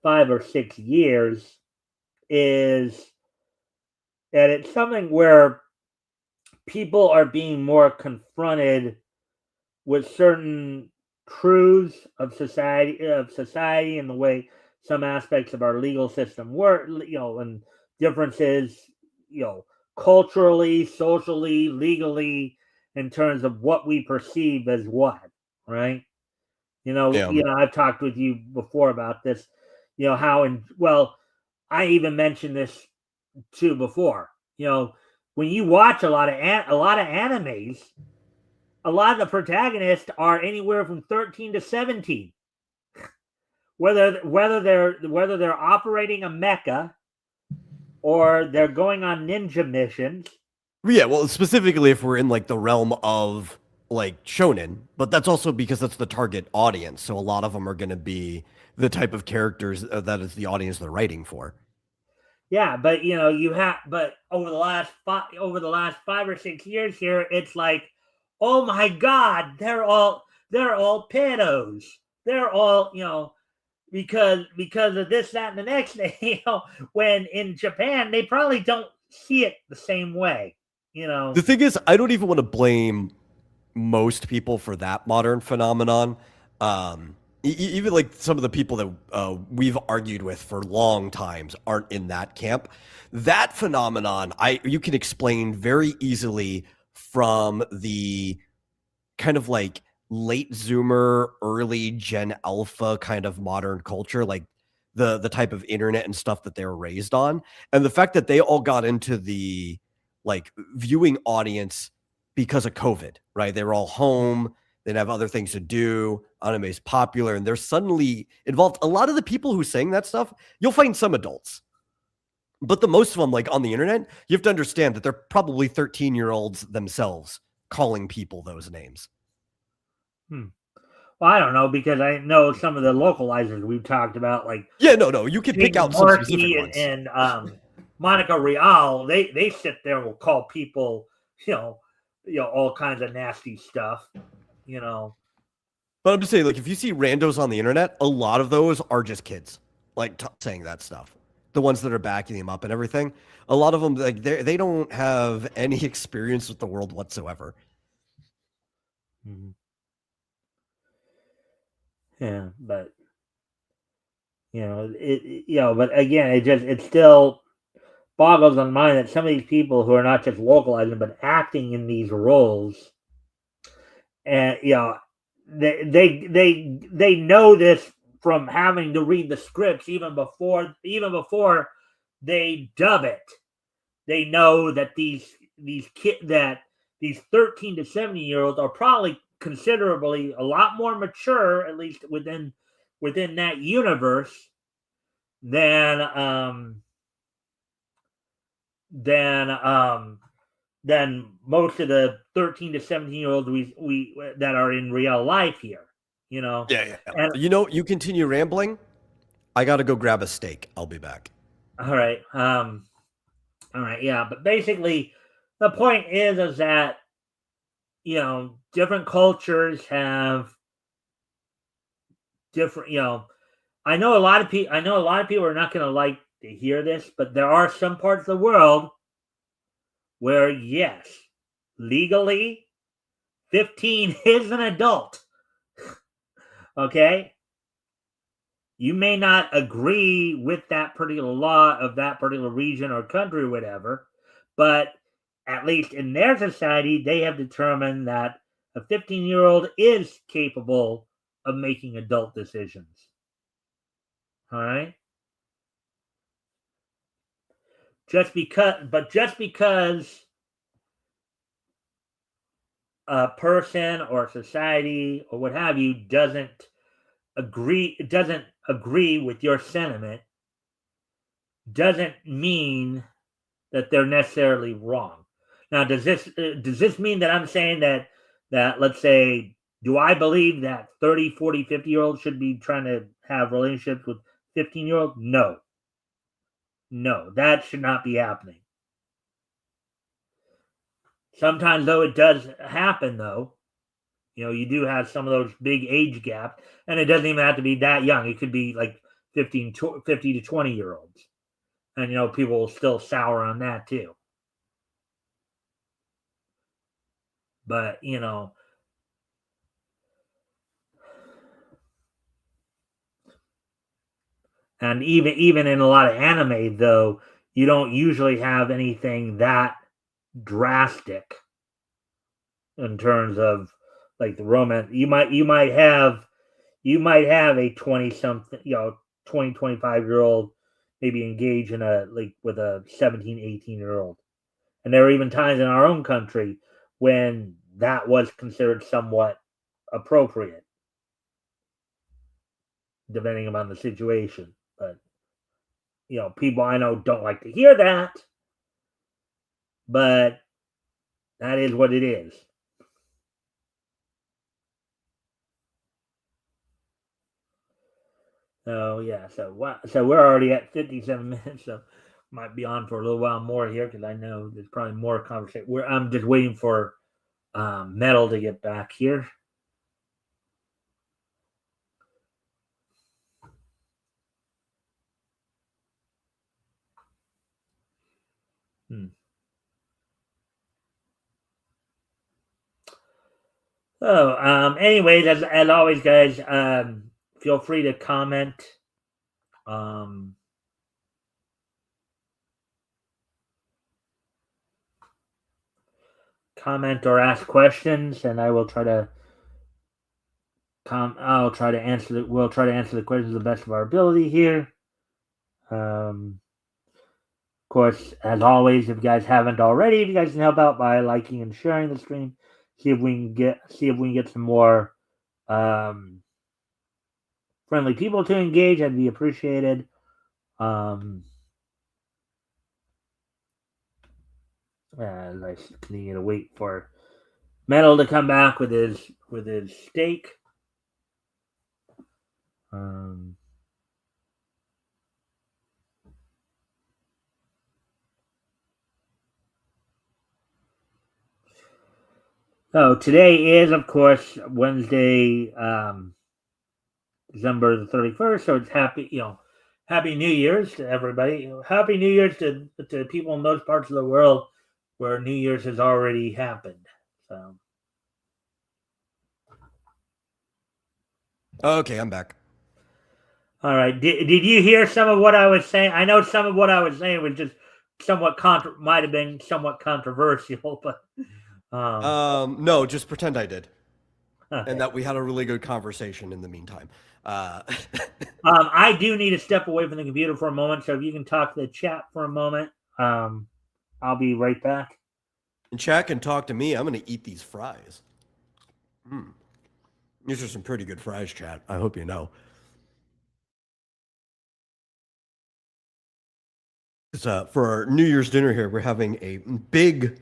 5 or 6 years is that it's something where people are being more confronted with certain truths of society and the way some aspects of our legal system work, and differences, culturally, socially, legally, in terms of what we perceive as what, right? I've talked with you before about this, I even mentioned this too before. When you watch a lot of animes, a lot of the protagonists are anywhere from 13 to 17. Whether they're operating a mecha or they're going on ninja missions. Yeah, well, specifically if we're in like the realm of like shonen, but that's also because that's the target audience. So a lot of them are going to be the type of characters that is the audience they're writing for. Yeah, but but over the last 5 or 6 years here, it's like, oh my God, they're all pedos. They're all because of this, that, and the next thing. When in Japan they probably don't see it the same way. The thing is, I don't even want to blame most people for that modern phenomenon. Even like some of the people that we've argued with for long times aren't in that camp. That phenomenon, you can explain very easily from the kind of like late Zoomer, early Gen Alpha kind of modern culture, like the type of internet and stuff that they were raised on, and the fact that they all got into the like viewing audience because of COVID, right? They were all home. They'd have other things to do. Anime is popular, and they're suddenly involved. A lot of the people who saying that stuff, you'll find some adults, but the most of them, like on the internet, you have to understand that they're probably 13-year-olds themselves calling people those names. Well, I don't know, because I know some of the localizers we've talked about, like no, you can pick out some specific ones. And Monica Real, they sit there and will call people, all kinds of nasty stuff, But I'm just saying, like, if you see randos on the internet, a lot of those are just kids, like saying that stuff. The ones that are backing them up and everything. A lot of them, like, they don't have any experience with the world whatsoever. Mm-hmm. Yeah, but but again, it still boggles on mind that some of these people who are not just localizing but acting in these roles, and they know this from having to read the scripts even before they dub it. They know that these 13 to 70-year-olds are probably considerably a lot more mature, at least within that universe, than than most of the 13 to 17-year-olds we that are in real life here. You know, Yeah. and You continue rambling. I got to go grab a steak. I'll be back. all right, all right, yeah. But basically, the point is that different cultures have different. I know a lot of people. I know a lot of people are not going to like to hear this, but there are some parts of the world where, yes, legally, 15 is an adult. Okay, you may not agree with that particular law of that particular region or country or whatever, but at least in their society, they have determined that a 15-year-old is capable of making adult decisions. All right. Just because a person or society or what have you doesn't agree with your sentiment doesn't mean that they're necessarily wrong. Now, does this mean that I'm saying that let's say, do I believe that 30, 40, 50-year-olds should be trying to have relationships with 15-year-olds? No. No, that should not be happening. Sometimes, though, it does happen, though. You do have some of those big age gaps, and it doesn't even have to be that young. It could be like 50 to 20-year-olds. And, people will still sour on that, too. But, and even in a lot of anime, though, you don't usually have anything that drastic in terms of like the romance. You might have a 20 something 20-25-year-old maybe engage in a like with a 17-18-year-old. And there are even times in our own country when that was considered somewhat appropriate, depending upon the situation. But people I know don't like to hear that, but that is what it is. So yeah, so we're already at 57 minutes, so might be on for a little while more here because I know there's probably more conversation. I'm just waiting for Metal to get back here. So, anyways, as always, guys, feel free to comment. Comment or ask questions, and I will try to I'll try to answer. We'll try to answer the questions to the best of our ability here. Of course, as always, if you guys haven't already, if you guys can help out by liking and sharing the stream, see if we can get some more friendly people to engage. That'd be appreciated. As I continue to wait for Metal to come back with his steak. So today is, of course, Wednesday, December the 31st. So it's Happy New Year's to everybody. Happy New Year's to people in those parts of the world where New Year's has already happened. So. Okay, I'm back. All right. Did you hear some of what I was saying? I know some of what I was saying was just might have been somewhat controversial, but no, just pretend I did, okay. and that we had a really good conversation in the meantime. I do need to step away from the computer for a moment, so if you can talk to the chat for a moment, I'll be right back. And chat can talk to me. I'm going to eat these fries. These are some pretty good fries, chat. I hope you know. For our New Year's dinner here, we're having a big,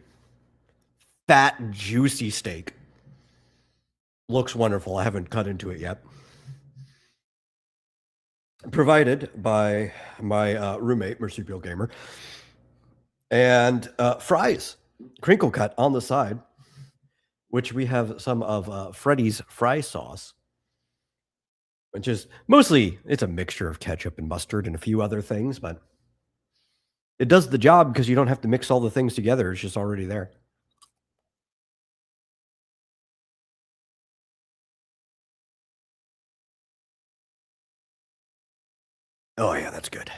fat, juicy steak. Looks wonderful. I haven't cut into it yet. Provided by my roommate, Marsupial Gamer. And fries, crinkle cut on the side, which we have some of Freddy's fry sauce, which is mostly, it's a mixture of ketchup and mustard and a few other things, but it does the job because you don't have to mix all the things together. It's just already there. Oh, yeah, that's good.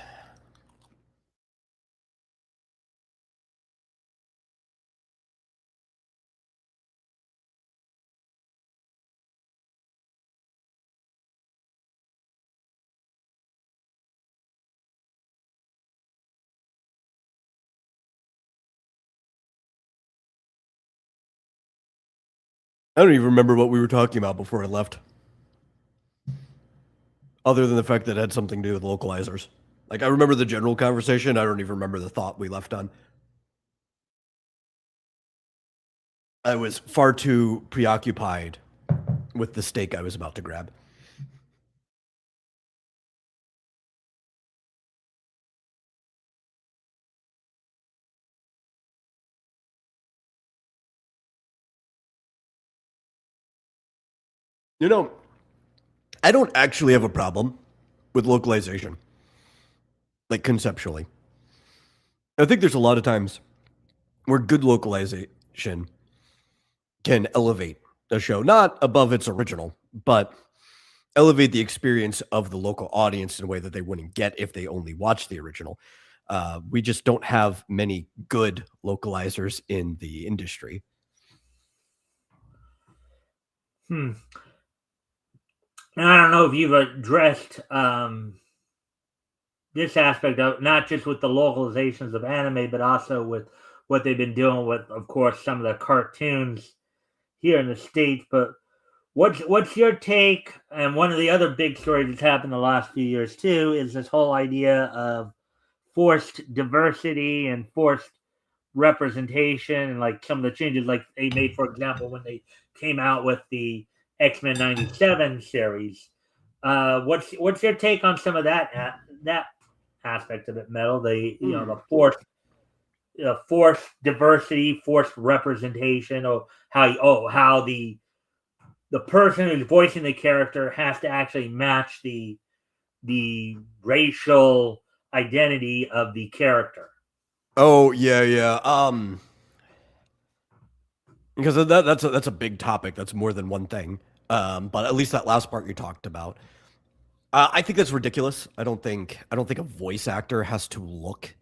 I don't even remember what we were talking about before I left. Other than the fact that it had something to do with localizers. Like, I remember the general conversation. I don't even remember the thought we left on. I was far too preoccupied with the steak I was about to grab. You know, I don't actually have a problem with localization, like conceptually. I think there's a lot of times where good localization can elevate a show, not above its original, but elevate the experience of the local audience in a way that they wouldn't get if they only watched the original. We just don't have many good localizers in the industry. And I don't know if you've addressed this aspect of not just with the localizations of anime, but also with what they've been doing with, of course, some of the cartoons here in the States. But what's your take? And one of the other big stories that's happened the last few years too is this whole idea of forced diversity and forced representation, and like some of the changes like they made, for example, when they came out with the X-Men '97 series. What's your take on some of that aspect of it, Metal? The forced diversity, forced representation, or how the person who's voicing the character has to actually match the racial identity of the character. Oh yeah. Because that's a big topic. That's more than one thing. But at least that last part you talked about, I think that's ridiculous. I don't think a voice actor has to look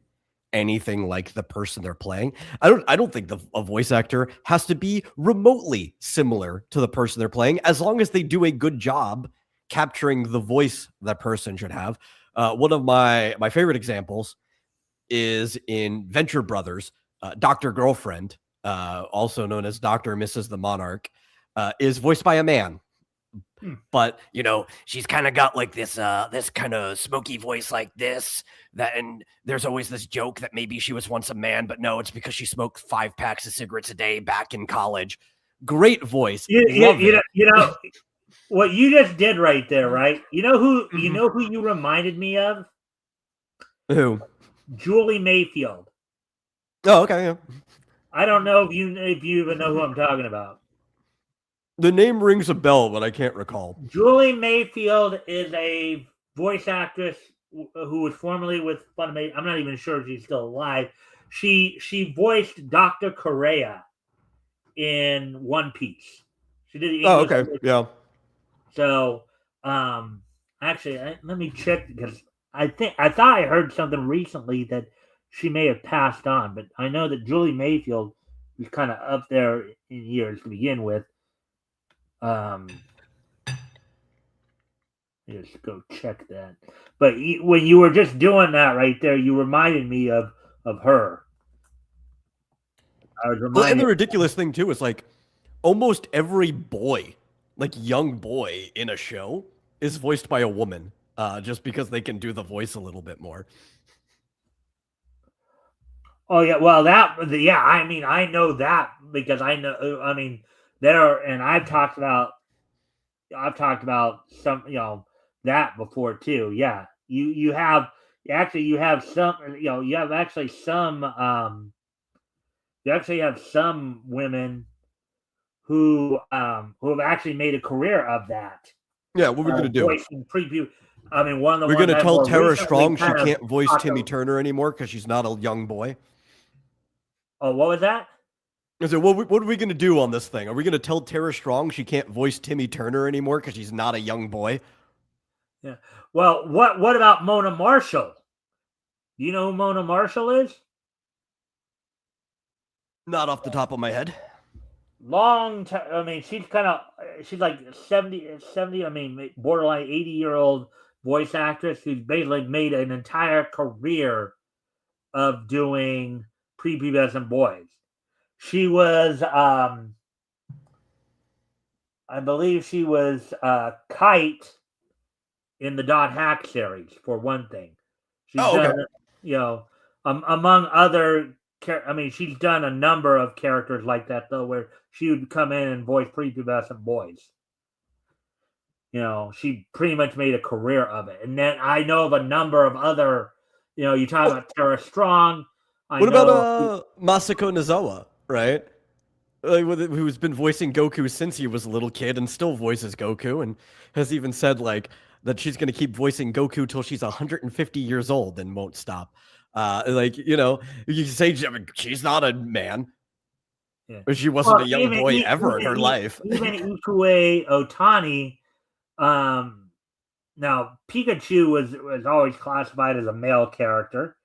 anything like the person they're playing. I don't think a voice actor has to be remotely similar to the person they're playing, as long as they do a good job capturing the voice that person should have. One of my favorite examples is in Venture Brothers. Dr. Girlfriend, also known as Dr. and Mrs. the Monarch, is voiced by a man. But she's kind of got like this kind of smoky voice like this. And there's always this joke that maybe she was once a man, but no, it's because she smoked 5 packs of cigarettes a day back in college. Great voice. You know what you just did right there, right? You know who you reminded me of? Who? Julie Mayfield. Oh, okay. Yeah. I don't know if you even know who I'm talking about. The name rings a bell, but I can't recall. Julie Mayfield is a voice actress who was formerly with Funimation. I'm not even sure if she's still alive. She voiced Dr. Correa in One Piece. She did the English okay. voice. Yeah. So, actually, let me check because I thought I heard something recently that she may have passed on, but I know that Julie Mayfield was kind of up there in years to begin with. Just go check that. But when you were just doing that right there, you reminded me of her. I was reminded. Well, and the ridiculous thing too is like almost every boy, like young boy in a show, is voiced by a woman, just because they can do the voice a little bit more. Oh yeah, well yeah. I mean, I know that because I know. I mean, and I've talked about some, that before too. Yeah, you have actually you have some, you have actually some, you actually have some women who have actually made a career of that, Yeah, what are we gonna do? voicing preview. I mean, one of the We're ones gonna I tell more Tara recently Strong she kind of can't voice talked Timmy of. Turner anymore because she's not a young boy. Oh, what was that? I said, what are we gonna do on this thing? Are we gonna tell Tara Strong she can't voice Timmy Turner anymore because she's not a young boy? Yeah. Well, what about Mona Marshall? Do you know who Mona Marshall is? Not off the top of my head. Long time. I mean, she's like 70. I mean, borderline 80-year-old voice actress who's basically made an entire career of doing prepubescent boys. She was, I believe, she was Kite in the Dot Hack series for one thing. She's Oh, done, okay. among other. I mean, she's done a number of characters like that though, where she would come in and voice prepubescent boys. She pretty much made a career of it. And then I know of a number of other. You talk What, about Tara Strong. I what about know. Masako Nozawa, right? Who's been voicing Goku since he was a little kid and still voices Goku and has even said like that she's going to keep voicing Goku till she's 150 years old and won't stop. You say she's not a man, Yeah. but she wasn't Well, a young boy ever in her life. even Ikue Otani. Um, Now Pikachu was always classified as a male character.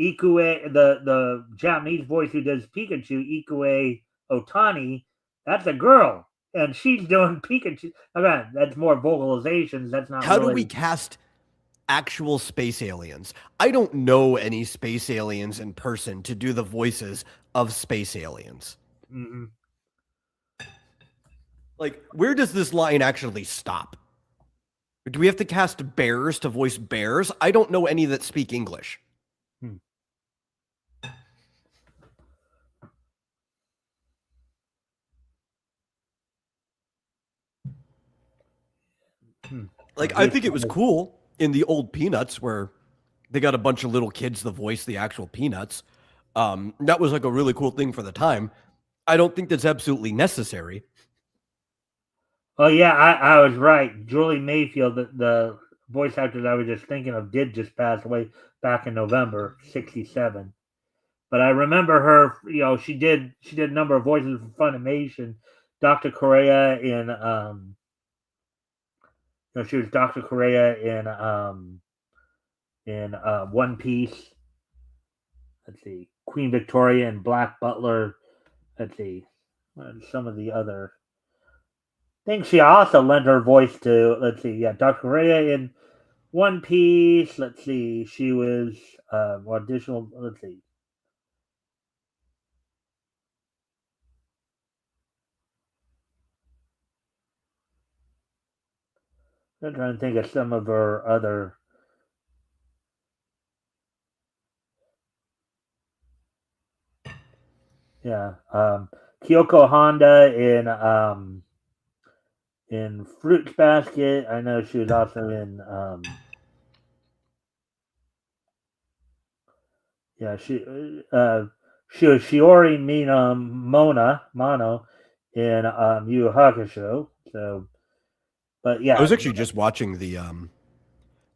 Ikue, the Japanese voice who does Pikachu, Ikue Otani, that's a girl, and she's doing Pikachu. Again, that's more vocalizations. That's not How do we really. cast actual space aliens? I don't know any space aliens in person to do the voices of space aliens. Mm-hmm. Like, where does this line actually stop? Do we have to cast bears to voice bears? I don't know any that speak English. Hmm. Like, I think it was cool in the old Peanuts where they got a bunch of little kids to voice the actual Peanuts. That was like a really cool thing for the time. I don't think that's absolutely necessary. Oh yeah, I was right. Julie Mayfield, the voice actor that I was just thinking of, did just pass away back in November, 67. But I remember her. She did a number of voices for Funimation. Dr. Correa in she was Dr. Correa in One Piece. Let's see, Queen Victoria and Black Butler. Let's see, some of the other things she also lent her voice to. Let's see, yeah, Dr. Correa in One Piece. Let's see, she was additional. Let's see. I'm trying to think of some of her other. Yeah, Kyoko Honda in Fruits Basket. I know she was also in. Yeah, she was Shiori Mano in Yu Yu Hakusho. So, but I yeah, was actually just watching the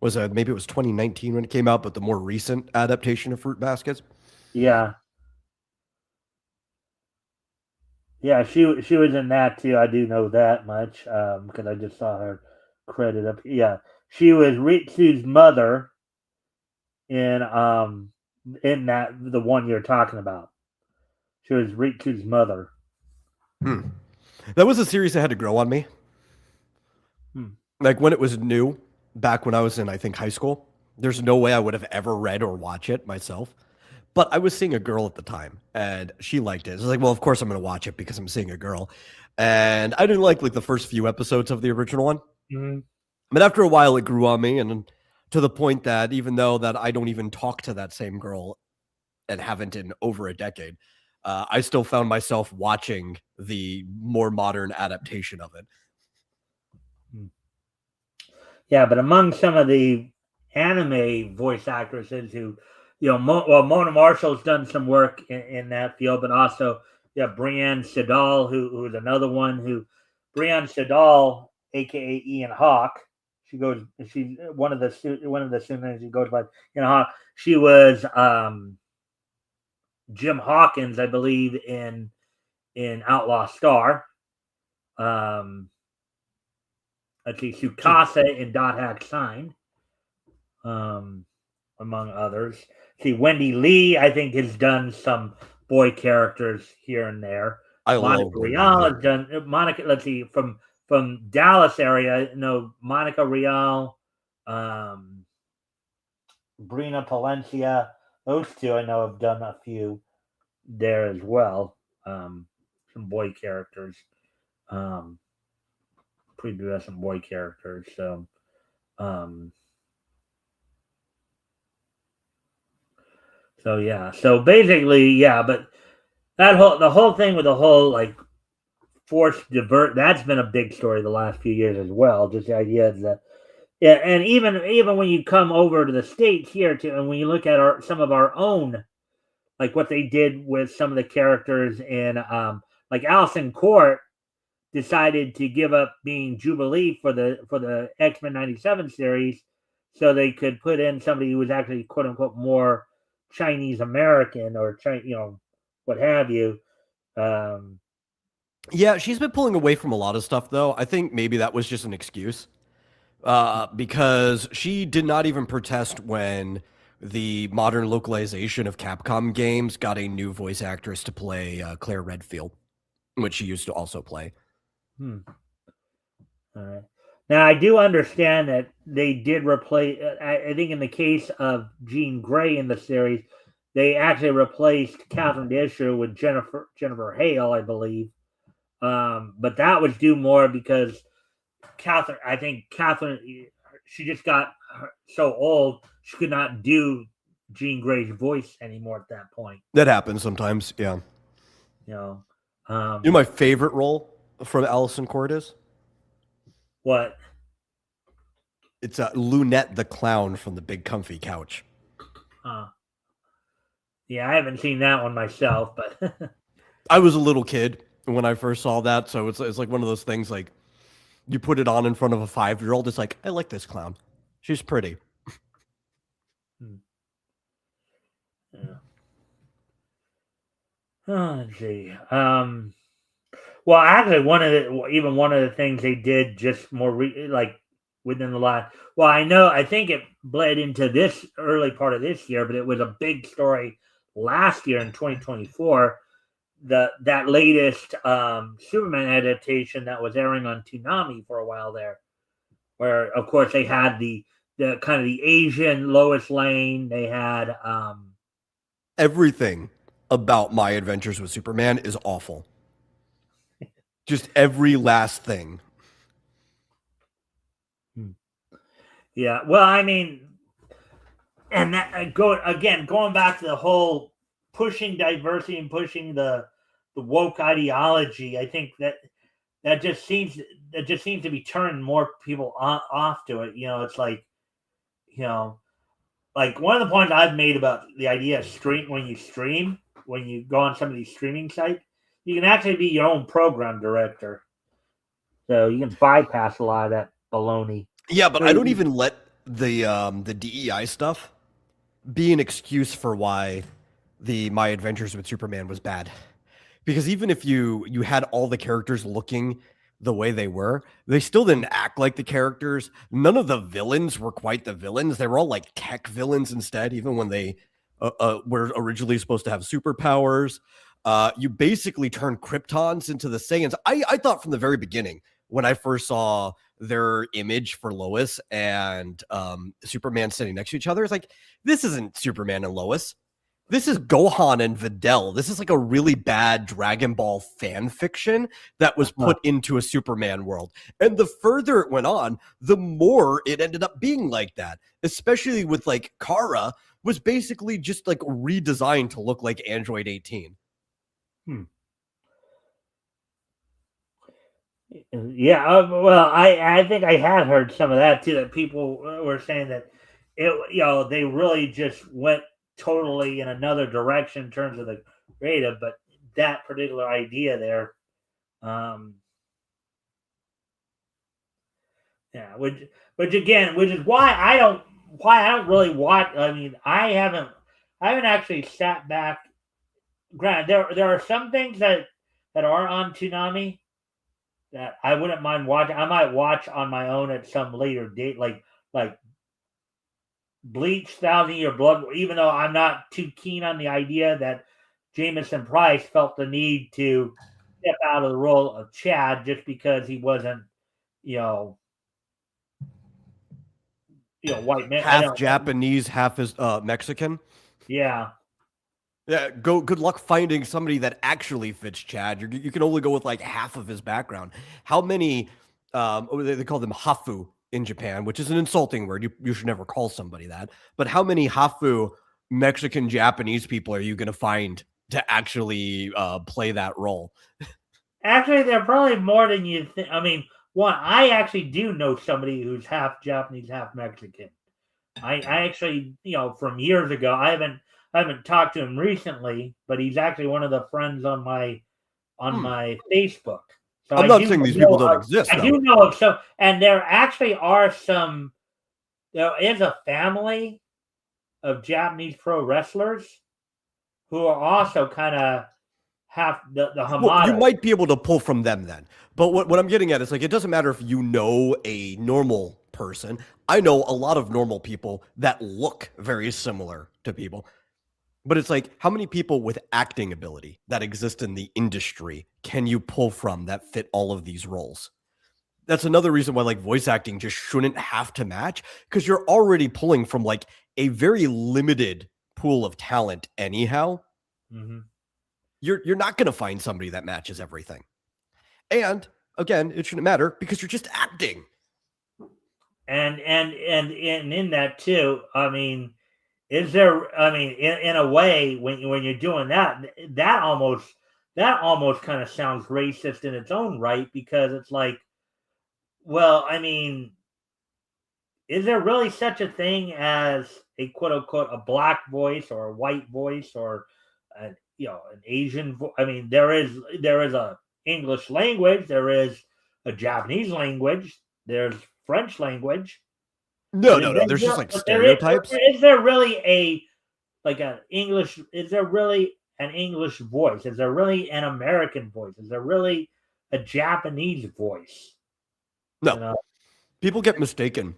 maybe it was 2019 when it came out, but the more recent adaptation of Fruit Baskets. yeah, yeah. She was in that too. I do know that much because I just saw her credit up. Yeah, she was Ritsu's mother in that the one you're talking about. She was Ritsu's mother. That was a series that had to grow on me. Like when it was new, back when I was in, I think, high school, there's no way I would have ever read or watched it myself. But I was seeing a girl at the time and she liked it. I was like, well, of course I'm going to watch it because I'm seeing a girl. And I didn't like the first few episodes of the original one. Mm-hmm. But after a while, it grew on me, and to the point that even though that I don't even talk to that same girl and haven't in over a decade, I still found myself watching the more modern adaptation of it. Yeah, but among some of the anime voice actresses who, Mona Marshall's done some work in that field, but also, Brienne Siddall, who's another one Brienne Siddall, aka Ian Hawke. She's one of the students who goes by Ian Hawke. She was Jim Hawkins, I believe, in Outlaw Star. Let's see, Tsukasa in Dot Hack Sign, among others. See, Wendy Lee, I think, has done some boy characters here and there. Monica Rial has done Monica. Let's see, from Dallas area, Monica Rial, Brina Palencia. Those two I know have done a few there as well. Some boy characters. Prepubescent boy characters. So basically, but the whole thing with the whole like forced divert, that's been a big story the last few years as well. Just the idea that and even when you come over to the States here too, and when you look at some of our own, like what they did with some of the characters in like Allison Court decided to give up being Jubilee for the X-Men 97 series so they could put in somebody who was actually quote unquote more Chinese American or what have you. Yeah, she's been pulling away from a lot of stuff though. I think maybe that was just an excuse. Because she did not even protest when the modern localization of Capcom games got a new voice actress to play Claire Redfield, which she used to also play. All right. Now, I do understand that they did replace, I think in the case of Jean Grey in the series, they actually replaced Catherine Disher with Jennifer Hale, I believe. But that was due more because Catherine, she just got so old, she could not do Jean Grey's voice anymore at that point. That happens sometimes, yeah. My favorite role from Allison Court is? What? It's Lunette the Clown from The Big Comfy Couch. Yeah, I haven't seen that one myself, but I was a little kid when I first saw that, so it's like one of those things like you put it on in front of a 5-year-old, it's like, I like this clown. She's pretty. Yeah. Let's see. Well, actually, one of the things they did just more within the last. Well, I think it bled into this early part of this year, but it was a big story last year in 2024. That latest Superman adaptation that was airing on Toonami for a while there, where of course they had the kind of the Asian Lois Lane. They had everything about My Adventures with Superman is awful. Just every last thing. Yeah, well, I mean, and that going back to the whole pushing diversity and pushing the woke ideology. I think that just seems to be turning more people off to it. It's like, like one of the points I've made about the idea of when you go on some of these streaming sites, you can actually be your own program director. So you can bypass a lot of that baloney. Yeah, but I don't even let the DEI stuff be an excuse for why the My Adventures with Superman was bad. Because even if you had all the characters looking the way they were, they still didn't act like the characters. None of the villains were quite the villains. They were all like tech villains instead, even when they were originally supposed to have superpowers. You basically turned Kryptons into the Saiyans. I thought from the very beginning, when I first saw their image for Lois and Superman sitting next to each other, it's like, this isn't Superman and Lois. This is Gohan and Videl. This is like a really bad Dragon Ball fan fiction that was put into a Superman world. And the further it went on, the more it ended up being like that, especially with like Kara was basically just like redesigned to look like Android 18. Yeah, well, I think I had heard some of that too. That people were saying that they really just went totally in another direction in terms of the creative, but that particular idea there, yeah, which is why I don't really watch. I mean, I haven't actually sat back. Granted, there are some things that are on Toonami that I wouldn't mind watching. I might watch on my own at some later date, like Bleach, Thousand Year Blood. Even though I'm not too keen on the idea that Jameson Price felt the need to step out of the role of Chad just because he wasn't, white man, half Japanese, half is Mexican. Yeah. Yeah, good luck finding somebody that actually fits Chad. You can only go with like half of his background. How many, they call them hafu in Japan, which is an insulting word. You should never call somebody that. But how many hafu Mexican Japanese people are you going to find to actually play that role? Actually, there are probably more than you think. I mean, I actually do know somebody who's half Japanese, half Mexican. I actually, from years ago, I haven't talked to him recently, but he's actually one of the friends on my Facebook. So I'm not saying these people don't exist. I do know of some, and there actually are some. There is a family of Japanese pro wrestlers who are also kind of half the Hamada. Well, you might be able to pull from them then. But what I'm getting at is like, it doesn't matter if you know a normal person. I know a lot of normal people that look very similar to people. But it's like, how many people with acting ability that exist in the industry can you pull from that fit all of these roles? That's another reason why like voice acting just shouldn't have to match, because you're already pulling from like a very limited pool of talent anyhow. Mm-hmm. You're not going to find somebody that matches everything. And again, it shouldn't matter because you're just acting. And in that too, I mean, is there? I mean, in a way, when you're doing that almost kind of sounds racist in its own right, because it's like, well, I mean, is there really such a thing as a quote unquote a black voice or a white voice or an Asian voice? I mean, there is a English language, there is a Japanese language, there's French language. No. There's just like stereotypes. Is there really an English? Is there really an English voice? Is there really an American voice? Is there really a Japanese voice? No. People get mistaken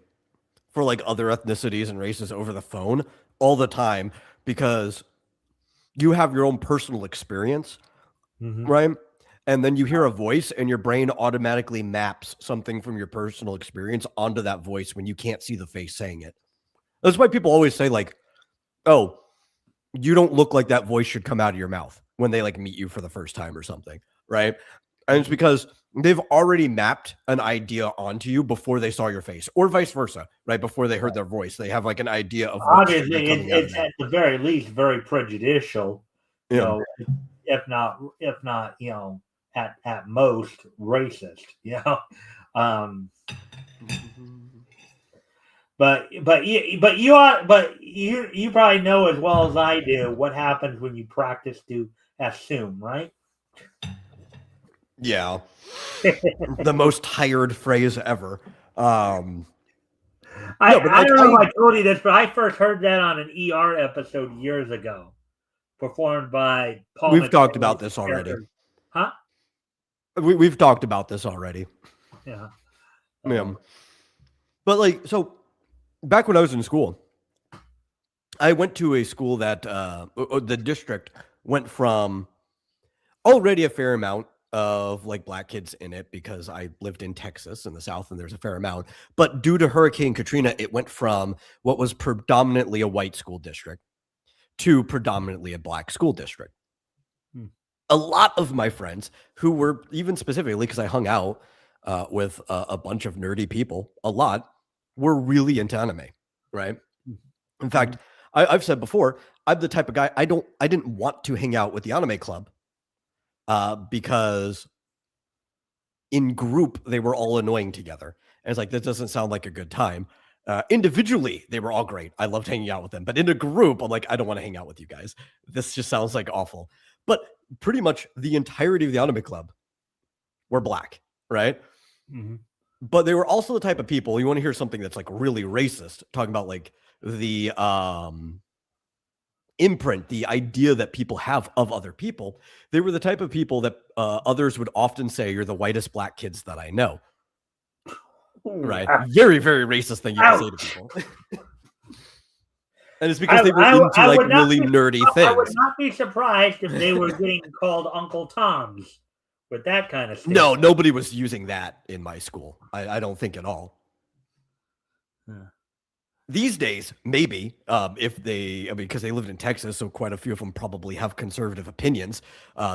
for like other ethnicities and races over the phone all the time because you have your own personal experience, right? And then you hear a voice and your brain automatically maps something from your personal experience onto that voice when you can't see the face saying it. That's why people always say like, oh, you don't look like that voice should come out of your mouth when they like meet you for the first time or something, right? And it's because they've already mapped an idea onto you before they saw your face, or vice versa, right? Before they heard their voice, they have like an idea of obviously it's at the very least very prejudicial, if not at most racist, But you probably know as well as I do what happens when you practice to assume, right? Yeah. The most tired phrase ever. I don't know if I told you this, but I first heard that on an ER episode years ago, performed by Paul. We've talked about this already. Huh? We've talked about this already. Yeah. Yeah. But like, so back when I was in school, I went to a school that the district went from already a fair amount of like black kids in it because I lived in Texas in the South and there's a fair amount. But due to Hurricane Katrina, it went from what was predominantly a white school district to predominantly a black school district. A lot of my friends who were, even specifically because I hung out with a bunch of nerdy people, a lot were really into anime, right? In fact, I've said before, I'm the type of guy I didn't want to hang out with the anime club because in group they were all annoying together. And it's like, that doesn't sound like a good time. Individually, they were all great. I loved hanging out with them. But in a group, I'm like, I don't want to hang out with you guys. This just sounds like awful. But pretty much the entirety of the anime club were black, right? Mm-hmm. But they were also the type of people, you want to hear something that's like really racist, talking about like the imprint, the idea that people have of other people. They were the type of people that others would often say, you're the whitest black kids that I know. Right. Very, very racist thing you can say to people. And it's because they were into like really nerdy things. I would not be surprised if they were getting called Uncle Toms with that kind of stuff. No, nobody was using that in my school. I don't think at all. These days, maybe, because they lived in Texas, so quite a few of them probably have conservative opinions.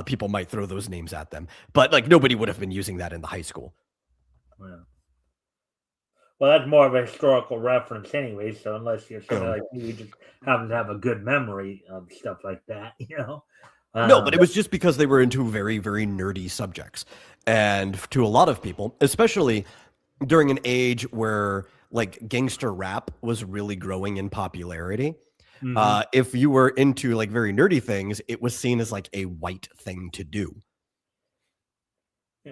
People might throw those names at them. But like nobody would have been using that in the high school. Yeah. Well, that's more of a historical reference anyway, so unless you're somebody like me, you just happen to have a good memory of stuff like that, you know? No, but it was just because they were into very, very nerdy subjects. And to a lot of people, especially during an age where like gangster rap was really growing in popularity, if you were into like very nerdy things, it was seen as like a white thing to do. Yeah.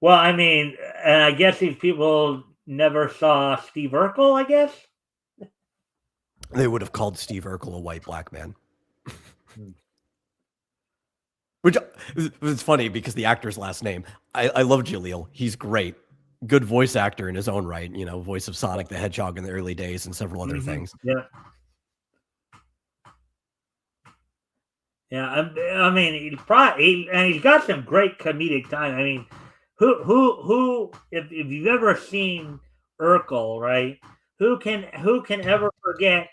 Well, I mean, and I guess these people never saw Steve Urkel, I guess. They would have called Steve Urkel a white black man. Which is funny because the actor's last name. I love Jaleel. He's great. Good voice actor in his own right. You know, voice of Sonic the Hedgehog in the early days and several other things. Yeah. Yeah, I mean, he's got some great comedic time. I mean, who if you've ever seen Urkel, right? Who can ever forget?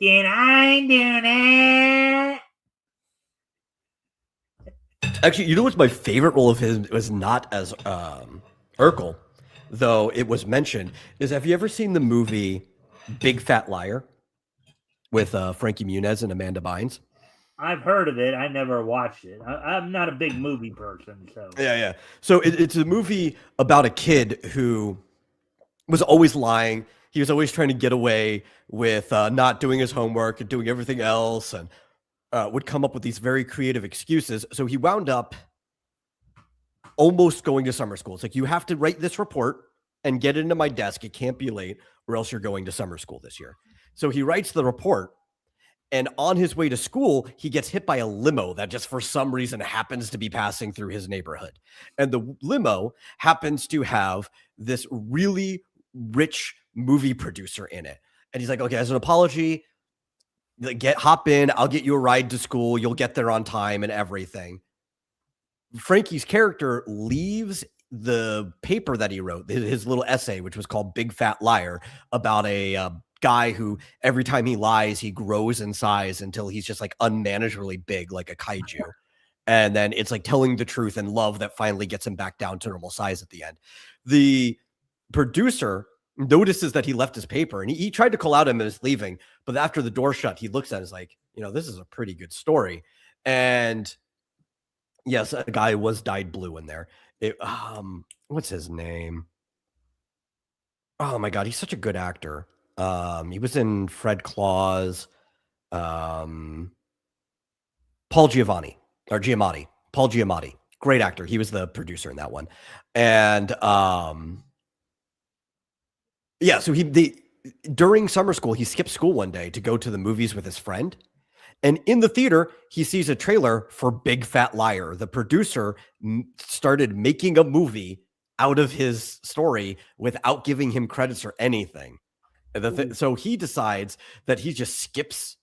Can I do that? Actually, you know what's my favorite role of his was not as Urkel, though it was mentioned, is have you ever seen the movie Big Fat Liar with Frankie Muniz and Amanda Bynes? I've heard of it. I never watched it. I'm not a big movie person, so yeah. So it's a movie about a kid who was always lying. He was always trying to get away with not doing his homework and doing everything else, and would come up with these very creative excuses. So he wound up almost going to summer school. It's like, you have to write this report and get it into my desk. It can't be late, or else you're going to summer school this year. So he writes the report. And on his way to school, he gets hit by a limo that just for some reason happens to be passing through his neighborhood. And the limo happens to have this really rich movie producer in it. And he's like, okay, as an apology, hop in. I'll get you a ride to school. You'll get there on time and everything. Frankie's character leaves the paper that he wrote, his little essay, which was called Big Fat Liar, about a guy who every time he lies, he grows in size until he's just like unmanageably big, like a kaiju. And then it's like telling the truth and love that finally gets him back down to normal size at the end. The producer notices that he left his paper, and he tried to call out him as leaving, but after the door shut, he looks at it and is like, you know, this is a pretty good story. And yes, a guy was dyed blue in there. What's his name? Oh my God, he's such a good actor. He was in Fred Claus, Paul Giamatti, Paul Giamatti, great actor. He was the producer in that one. And, yeah, so during summer school, he skipped school one day to go to the movies with his friend. And in the theater, he sees a trailer for Big Fat Liar. The producer started making a movie out of his story without giving him credits or anything. So he decides that he just skips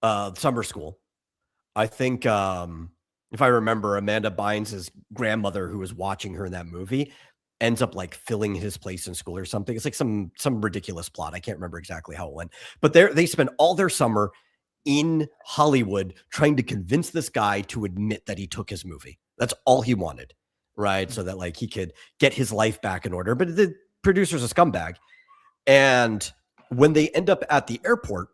summer school. I think, if I remember, Amanda Bynes' grandmother, who was watching her in that movie, ends up like filling his place in school or something. It's like some ridiculous plot. I can't remember exactly how it went. But they spend all their summer in Hollywood trying to convince this guy to admit that he took his movie. That's all he wanted, right? So that like he could get his life back in order. But the producer's a scumbag. And when they end up at the airport,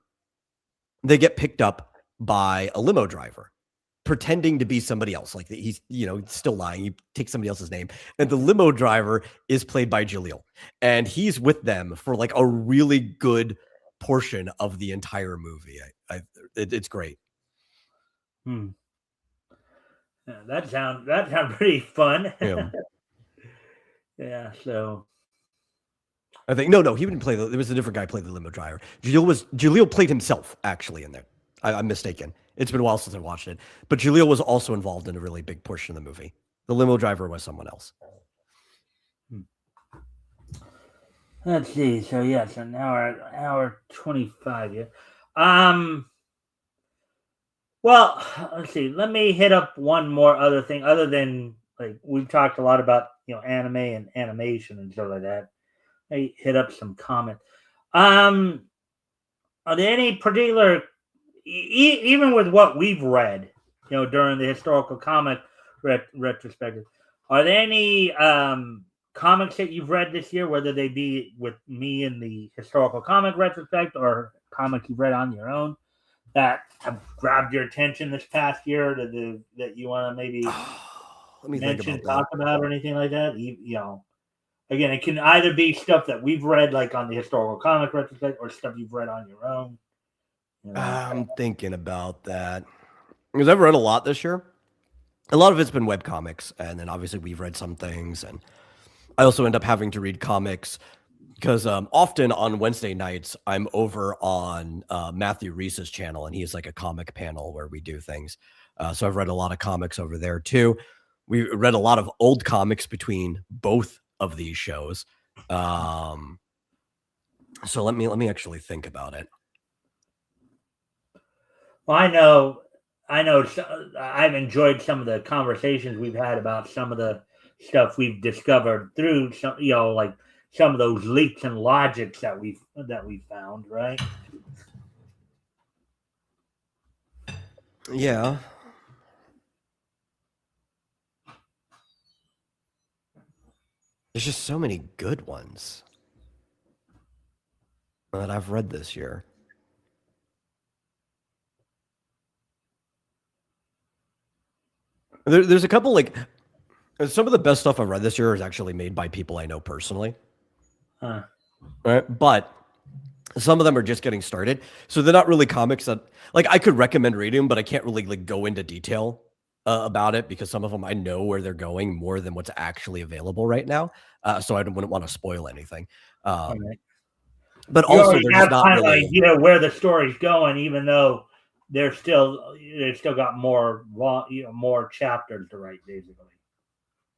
they get picked up by a limo driver pretending to be somebody else. Like he's, still lying. He takes somebody else's name. And the limo driver is played by Jaleel. And he's with them for like a really good portion of the entire movie. It's great. Yeah, that sounds pretty fun. Yeah. Yeah, so I think no, he didn't play. There was a different guy played the limo driver. Jaleel played himself actually in there. I'm mistaken. It's been a while since I watched it, but Jaleel was also involved in a really big portion of the movie. The limo driver was someone else. Let's see. So now we're at hour 25. Yeah. Well, let's see. Let me hit up one more other thing, other than like we've talked a lot about anime and animation and stuff like that. I hit up some comment. Are there any particular, even with what we've read, during the historical comic retrospective, are there any comics that you've read this year, whether they be with me in the historical comic retrospect or comics you've read on your own, that have grabbed your attention this past year that you want to maybe mention, talk about, or anything like that? Again, it can either be stuff that we've read, like on the historical comic retrospect, or stuff you've read on your own. I'm thinking about that because I've read a lot this year. A lot of it's been webcomics, and then obviously we've read some things, and I also end up having to read comics because often on Wednesday nights I'm over on Matthew Reese's channel, and he's like a comic panel where we do things. So I've read a lot of comics over there too. We read a lot of old comics between both of these shows. So let me actually think about it. Well, I know I've enjoyed some of the conversations we've had about some of the stuff we've discovered through some, like some of those leaks and logics that we found, right? Yeah. There's just so many good ones that I've read this year. There's a couple, like, some of the best stuff I've read this year is actually made by people I know personally. Right? But some of them are just getting started. So they're not really comics that, like, I could recommend reading them, but I can't really like go into detail about it because some of them I know where they're going more than what's actually available right now. So I wouldn't want to spoil anything. Right. But also, they're just not really an idea where the story's going, even though they've still got more chapters to write, basically.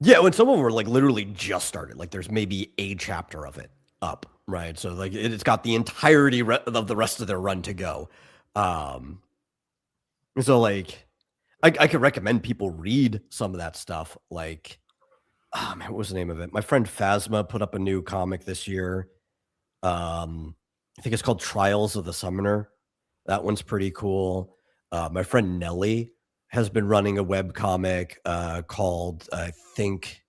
Yeah, when some of them were like literally just started, like there's maybe a chapter of it up, right? So like it's got the entirety of the rest of their run to go. So like I could recommend people read some of that stuff. Like, oh man, what was the name of it? My friend Phasma put up a new comic this year. I think it's called Trials of the Summoner. That one's pretty cool. My friend Nelly has been running a web comic called, I think,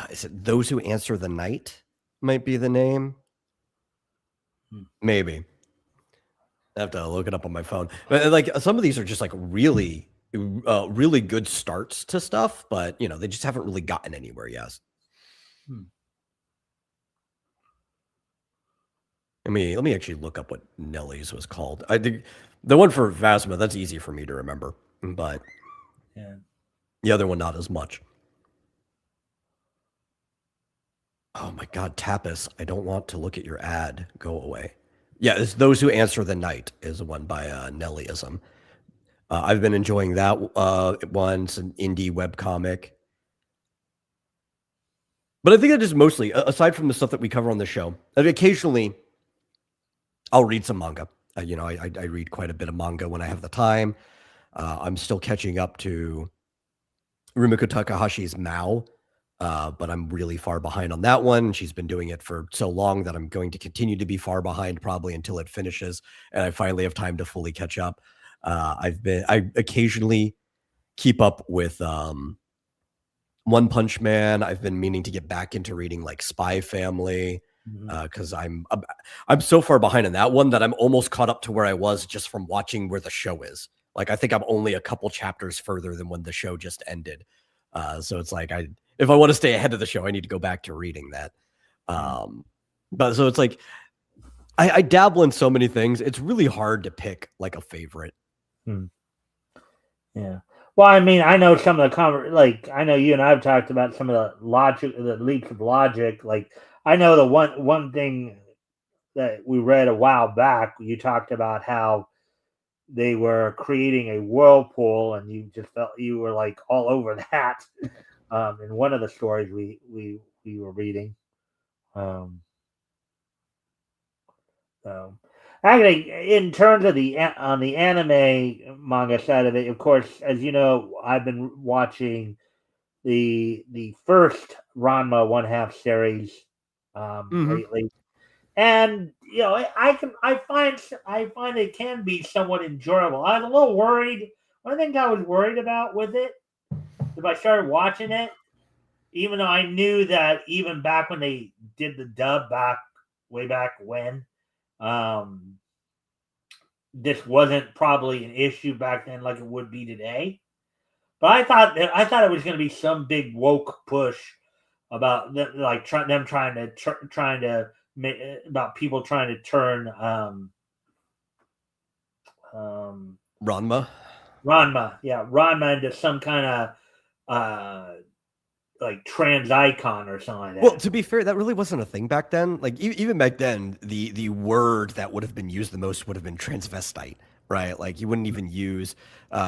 is it Those Who Answer the Night? Might be the name. Maybe. I have to look it up on my phone. But like some of these are just like really, really good starts to stuff, but they just haven't really gotten anywhere yet. Let me actually look up what Nelly's was called. I think the one for Phasma, that's easy for me to remember, but the other one not as much. Oh my God, Tapas! I don't want to look at your ad. Go away. Yeah, it's Those Who Answer the Night is the one by Nellyism. I've been enjoying that one. It's an indie webcomic. But I think that is mostly, aside from the stuff that we cover on the show, occasionally I'll read some manga. I read quite a bit of manga when I have the time. I'm still catching up to Rumiko Takahashi's Mao, but I'm really far behind on that one. She's been doing it for so long that I'm going to continue to be far behind probably until it finishes and I finally have time to fully catch up. I occasionally keep up with One Punch Man. I've been meaning to get back into reading like Spy Family. because I'm so far behind in that one that I'm almost caught up to where I was just from watching where the show is. Like I think I'm only a couple chapters further than when the show just ended. So it's like if I want to stay ahead of the show, I need to go back to reading that. But so it's like I dabble in so many things. It's really hard to pick like a favorite. Yeah. Well, I mean, I know some of the I know you and I've talked about some of the leaps of logic. Like, I know the one thing that we read a while back, you talked about how they were creating a whirlpool, and you just felt you were like all over that. In one of the stories we were reading. So, actually, in terms of on the anime manga side of it, of course, as you know, I've been watching the first Ranma 1/2 series lately, and you know, I find it can be somewhat enjoyable. I was a little worried. One thing I was worried about with it, if I started watching it, even though I knew that even back when they did the dub way back when. This wasn't probably an issue back then like it would be today, but I thought it was going to be some big woke push about like about people trying to turn Ranma into some kind of like trans icon or something like that. Well, to be fair, that really wasn't a thing back then. Like even back then, the word that would have been used the most would have been transvestite, right? Like you wouldn't even use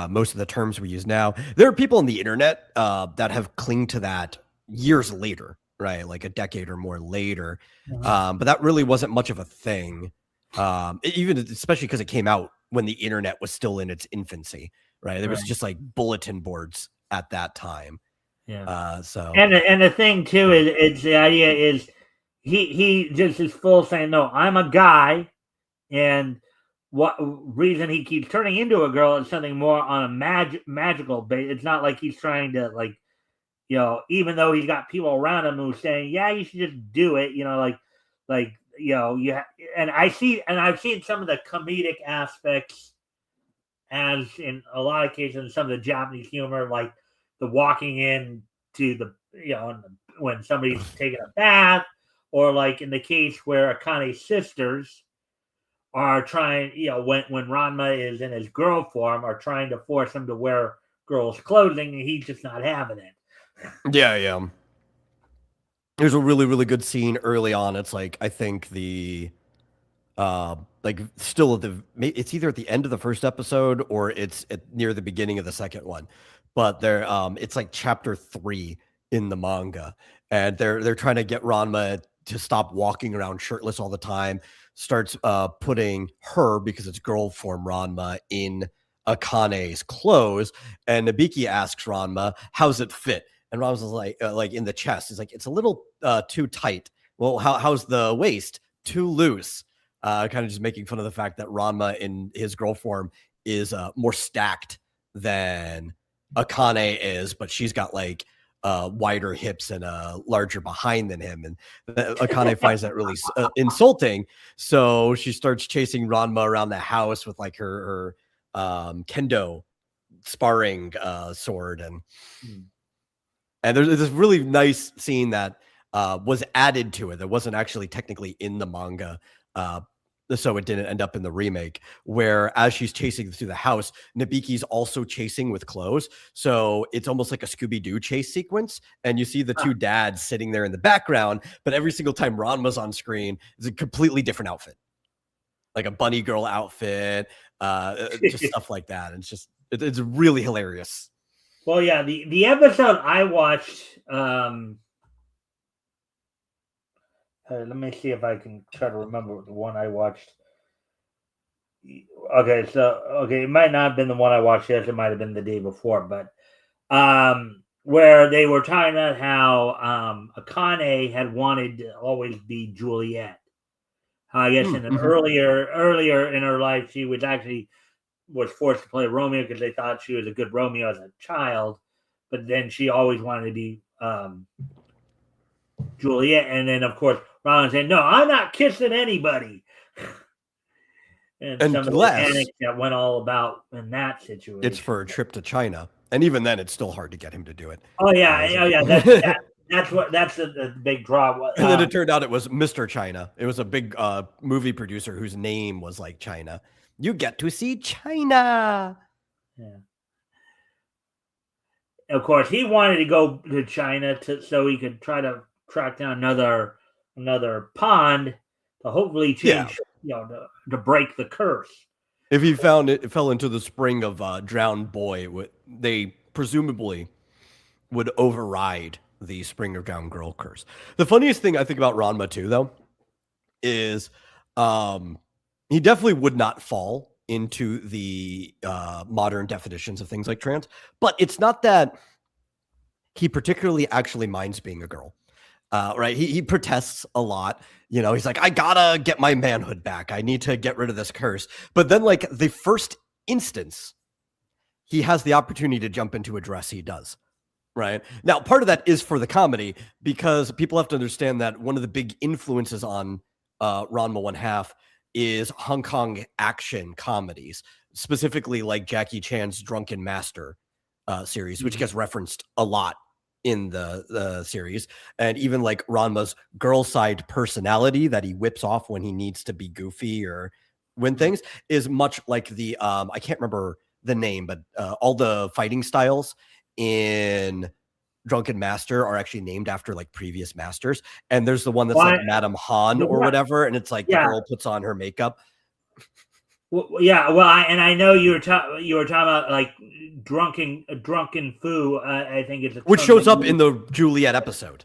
most of the terms we use now. There are people on the internet that have clinged to that years later, right? Like a decade or more later. But that really wasn't much of a thing, even especially because it came out when the internet was still in its infancy, right? There was just like bulletin boards at that time. Yeah. So and the thing too is it's the idea is he just is full saying no, I'm a guy, and what reason he keeps turning into a girl is something more on a magical base. It's not like he's trying to like, you know, even though he's got people around him who's saying yeah you should just do it, you know, like you know and I've seen some of the comedic aspects as in a lot of cases some of the Japanese humor, like the walking in to the, you know, when somebody's taking a bath, or like in the case where Akane's sisters are trying, you know, when Ranma is in his girl form, are trying to force him to wear girls' clothing, and he's just not having it. Yeah. There's a really, really good scene early on. It's like I think like still it's either at the end of the first episode or it's near the beginning of the second one, but it's like chapter 3 in the manga, and they're trying to get Ranma to stop walking around shirtless all the time, starts putting her, because it's girl form Ranma, in Akane's clothes, and Nabiki asks Ranma, how's it fit? And Ranma's like in the chest, he's like, it's a little too tight. Well, how's the waist? Too loose. Kind of just making fun of the fact that Ranma in his girl form is more stacked than Akane is, but she's got like wider hips and a larger behind than him. And Akane finds that really insulting. So she starts chasing Ranma around the house with like her kendo sparring sword. And there's this really nice scene that was added to it that wasn't actually technically in the manga. So it didn't end up in the remake, where as she's chasing through the house, Nabiki's also chasing with clothes. So it's almost like a Scooby-Doo chase sequence. And you see the two dads sitting there in the background, but every single time Ranma's on screen, it's a completely different outfit. Like a bunny girl outfit, just stuff like that. And it's really hilarious. Well, yeah, the episode I watched, let me see if I can try to remember the one I watched. Okay, it might not have been the one I watched yesterday. It might have been the day before, but where they were talking about how Akane had wanted to always be Juliet. I guess in an earlier in her life, she was forced to play Romeo because they thought she was a good Romeo as a child, but then she always wanted to be Juliet. And then, of course, Ron saying, "No, I'm not kissing anybody." And some of the panic that went all about in that situation. It's for a trip to China, and even then, it's still hard to get him to do it. Oh yeah. That's the big draw. And then it turned out it was Mr. China. It was a big movie producer whose name was like China. You get to see China. Yeah. Of course, he wanted to go to China so he could try to track down another pond to hopefully change, to break the curse. If he found it fell into the spring of drowned boy, they presumably would override the spring of drowned girl curse. The funniest thing I think about Ranma too, though, is he definitely would not fall into the modern definitions of things like trans, but it's not that he particularly actually minds being a girl. Right. He protests a lot. He's like, I gotta get my manhood back. I need to get rid of this curse. But then, like, the first instance he has the opportunity to jump into a dress, he does. Right. Now, part of that is for the comedy, because people have to understand that one of the big influences on Ranma One Half is Hong Kong action comedies, specifically like Jackie Chan's Drunken Master series, which gets referenced a lot in the series, and even like Ranma's girl side personality that he whips off when he needs to be goofy or win things is much like the I can't remember the name, but all the fighting styles in Drunken Master are actually named after like previous masters, and there's the one that's like Madame Han or whatever, and it's like the girl puts on her makeup. I know you were talking about like drunken foo. I think it's which shows up in the Juliet episode.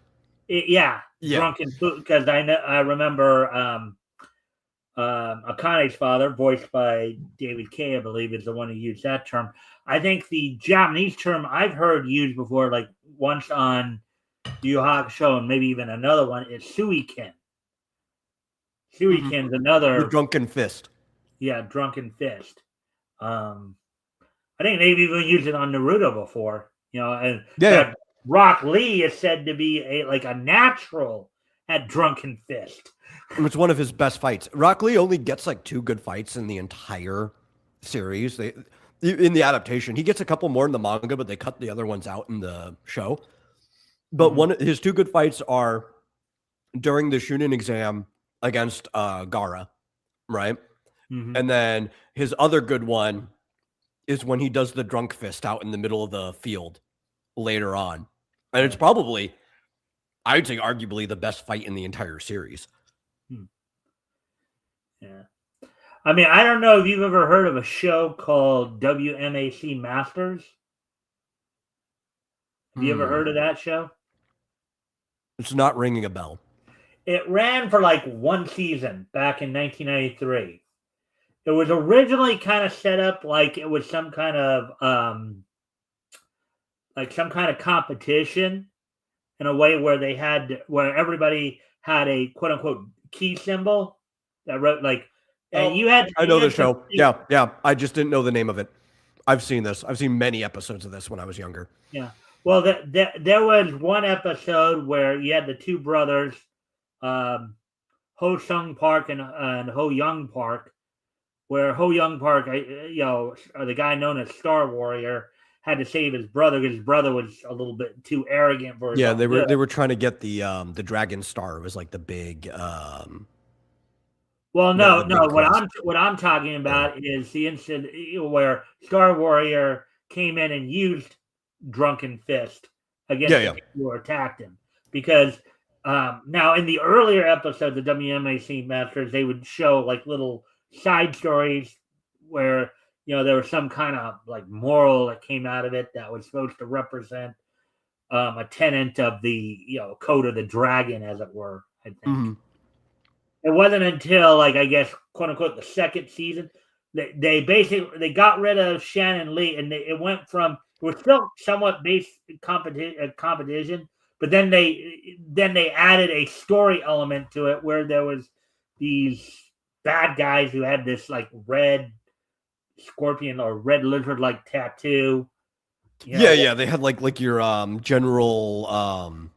Drunken foo, because I remember Akane's father, voiced by David Kay, I believe, is the one who used that term. I think the Japanese term I've heard used before, like once on Yu Yu Hakusho and maybe even another one, is suiken. Suiken's another the drunken fist. Yeah, drunken fist. I think they've even used it on Naruto before. And Rock Lee is said to be a natural at drunken fist. It's one of his best fights. Rock Lee only gets like 2 good fights in the entire series. In the adaptation, he gets a couple more in the manga, but they cut the other ones out in the show. But his 2 good fights are during the Shunin exam against Gaara, right? Mm-hmm. And then his other good one is when he does the drunk fist out in the middle of the field later on. And it's probably, I would say, arguably the best fight in the entire series. Yeah. I mean, I don't know if you've ever heard of a show called WMAC Masters. Have you ever heard of that show? It's not ringing a bell. It ran for like 1 season back in 1993. It was originally kind of set up like it was some kind of competition in a way where everybody had a quote unquote key symbol that wrote like, and I know the show. Yeah. I just didn't know the name of it. I've seen this. I've seen many episodes of this when I was younger. Yeah. Well, there was one episode where you had the 2 brothers, Ho Sung Park and Ho Young Park, where Ho Young Park, the guy known as Star Warrior, had to save his brother because his brother was a little bit too arrogant for his they were trying to get the Dragon Star. It was like the big. What I'm talking about is the incident where Star Warrior came in and used Drunken Fist against the people who attacked him, because now in the earlier episodes of WMAC Masters, they would show like little side stories where there was some kind of like moral that came out of it that was supposed to represent a tenet of the code of the dragon, as it were. I think it wasn't until like, I guess, quote unquote, the 2nd season they got rid of Shannon Lee, and it went from, it was still somewhat based competition, but then they added a story element to it where there was these bad guys who had this like red scorpion or red lizard like tattoo. They had like your general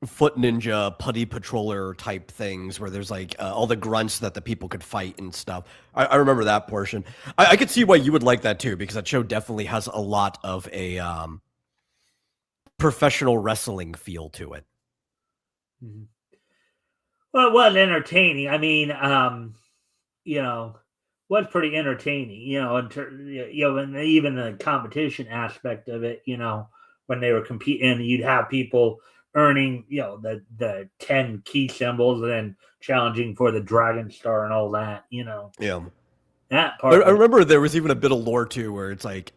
foot ninja, putty patroller type things where there's like all the grunts that the people could fight and stuff. I remember that portion. I could see why you would like that too, because that show definitely has a lot of a professional wrestling feel to it. Mm-hmm. Well, it was entertaining. I mean, was pretty entertaining, and even the competition aspect of it, when they were competing, you'd have people earning, the 10 key symbols and then challenging for the Dragon Star and all that, Yeah. that part. I remember there was even a bit of lore too, where it's like,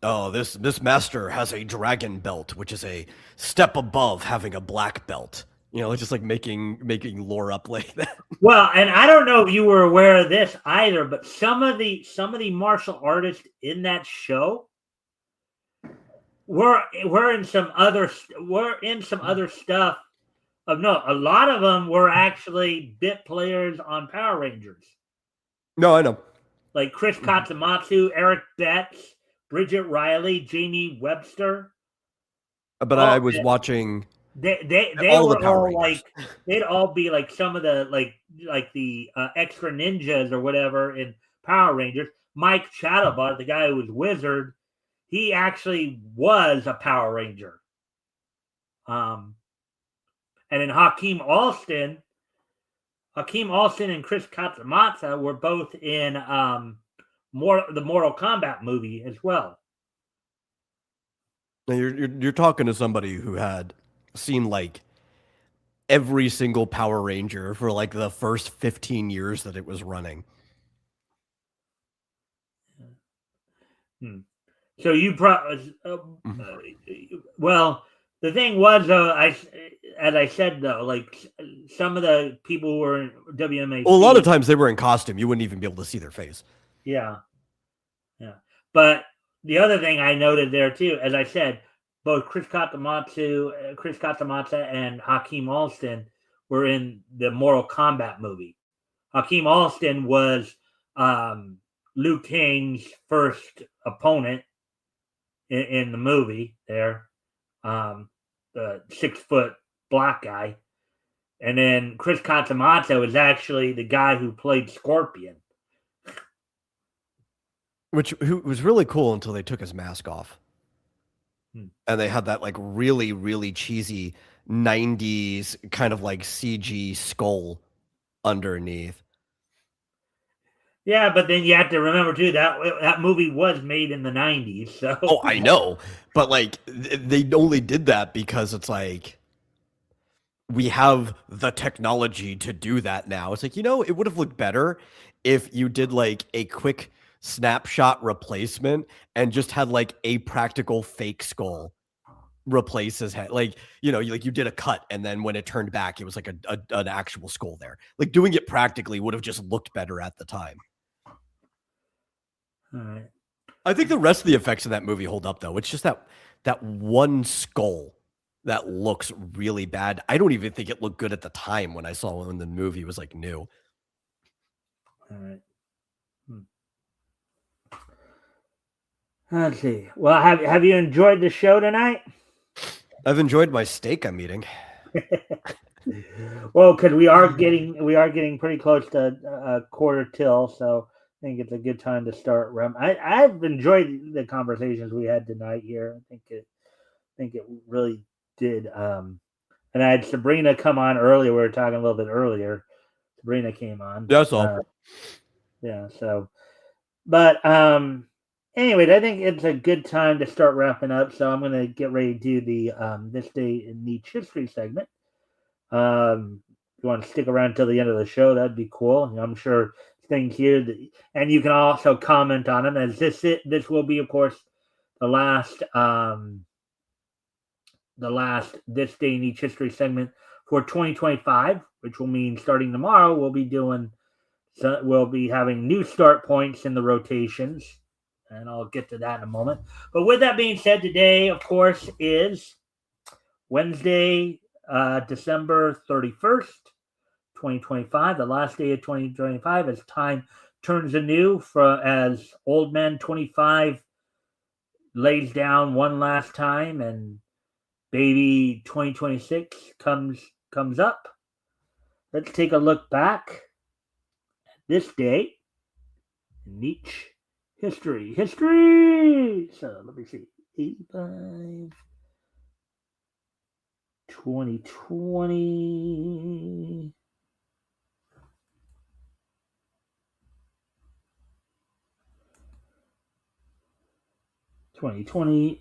oh, this master has a dragon belt, which is a step above having a black belt. Just like making lore up like that. Well, and I don't know if you were aware of this either, but some of the martial artists in that show were in some other stuff. No, a lot of them were actually bit players on Power Rangers. No, I know. Like Chris Katsumatsu, Eric Betts, Bridget Riley, Jamie Webster. But I was watching. They all were the Power all Rangers. like, they'd all be like some of the like the extra ninjas or whatever in Power Rangers. Mike Chatterbot, the guy who was Wizard, he actually was a Power Ranger. And then Hakeem Alston and Chris Katsumatsu were both in the Mortal Kombat movie as well. Now you're talking to somebody who had seen like every single Power Ranger for like the first 15 years that it was running. So you probably well, the thing was though, as I said though, like some of the people who were in WMA, well, a lot of times they were in costume. You wouldn't even be able to see their face. Yeah. But the other thing I noted there too, as I said, both Chris Katsumatsu and Hakeem Alston were in the Mortal Kombat movie. Hakeem Alston was Liu Kang's first opponent in the movie there, the 6-foot black guy. And then Chris Katsumatsu is actually the guy who played Scorpion. Who was really cool until they took his mask off. And they had that like really, really cheesy 90s kind of like CG skull underneath. Yeah, but then you have to remember too that movie was made in the 90s. So Oh, I know, but like they only did that because it's like we have the technology to do that now. It's like, it would have looked better if you did like a quick snapshot replacement and just had like a practical fake skull replace his head. Like, you did a cut and then when it turned back, it was like an actual skull there. Like doing it practically would have just looked better at the time. All right. I think the rest of the effects in that movie hold up though. It's just that one skull that looks really bad. I don't even think it looked good at the time when I saw it when the movie was like new. All right. Let's see. Well, have you enjoyed the show tonight? I've enjoyed my steak I'm eating. Well, because we are getting pretty close to a quarter till, so I think it's a good time to start. I've enjoyed the conversations we had tonight here. I think it really did. And I had Sabrina come on earlier. We were talking a little bit earlier. Sabrina came on. That's all. Yeah. So, but anyways, I think it's a good time to start wrapping up. So I'm going to get ready to do the This Day in Niche History segment. If you want to stick around until the end of the show, that'd be cool. I'm sure things here, and you can also comment on them. As this will be, of course, the last This Day in Niche History segment for 2025, which will mean starting tomorrow we'll be having new start points in the rotations. And I'll get to that in a moment. But with that being said, today, of course, is Wednesday, December 31st, 2025, the last day of 2025, as time turns anew as Old Man 25 lays down one last time and baby 2026 comes up. Let's take a look back at this day in Nietzsche history. History! So let me see. 85, 2020.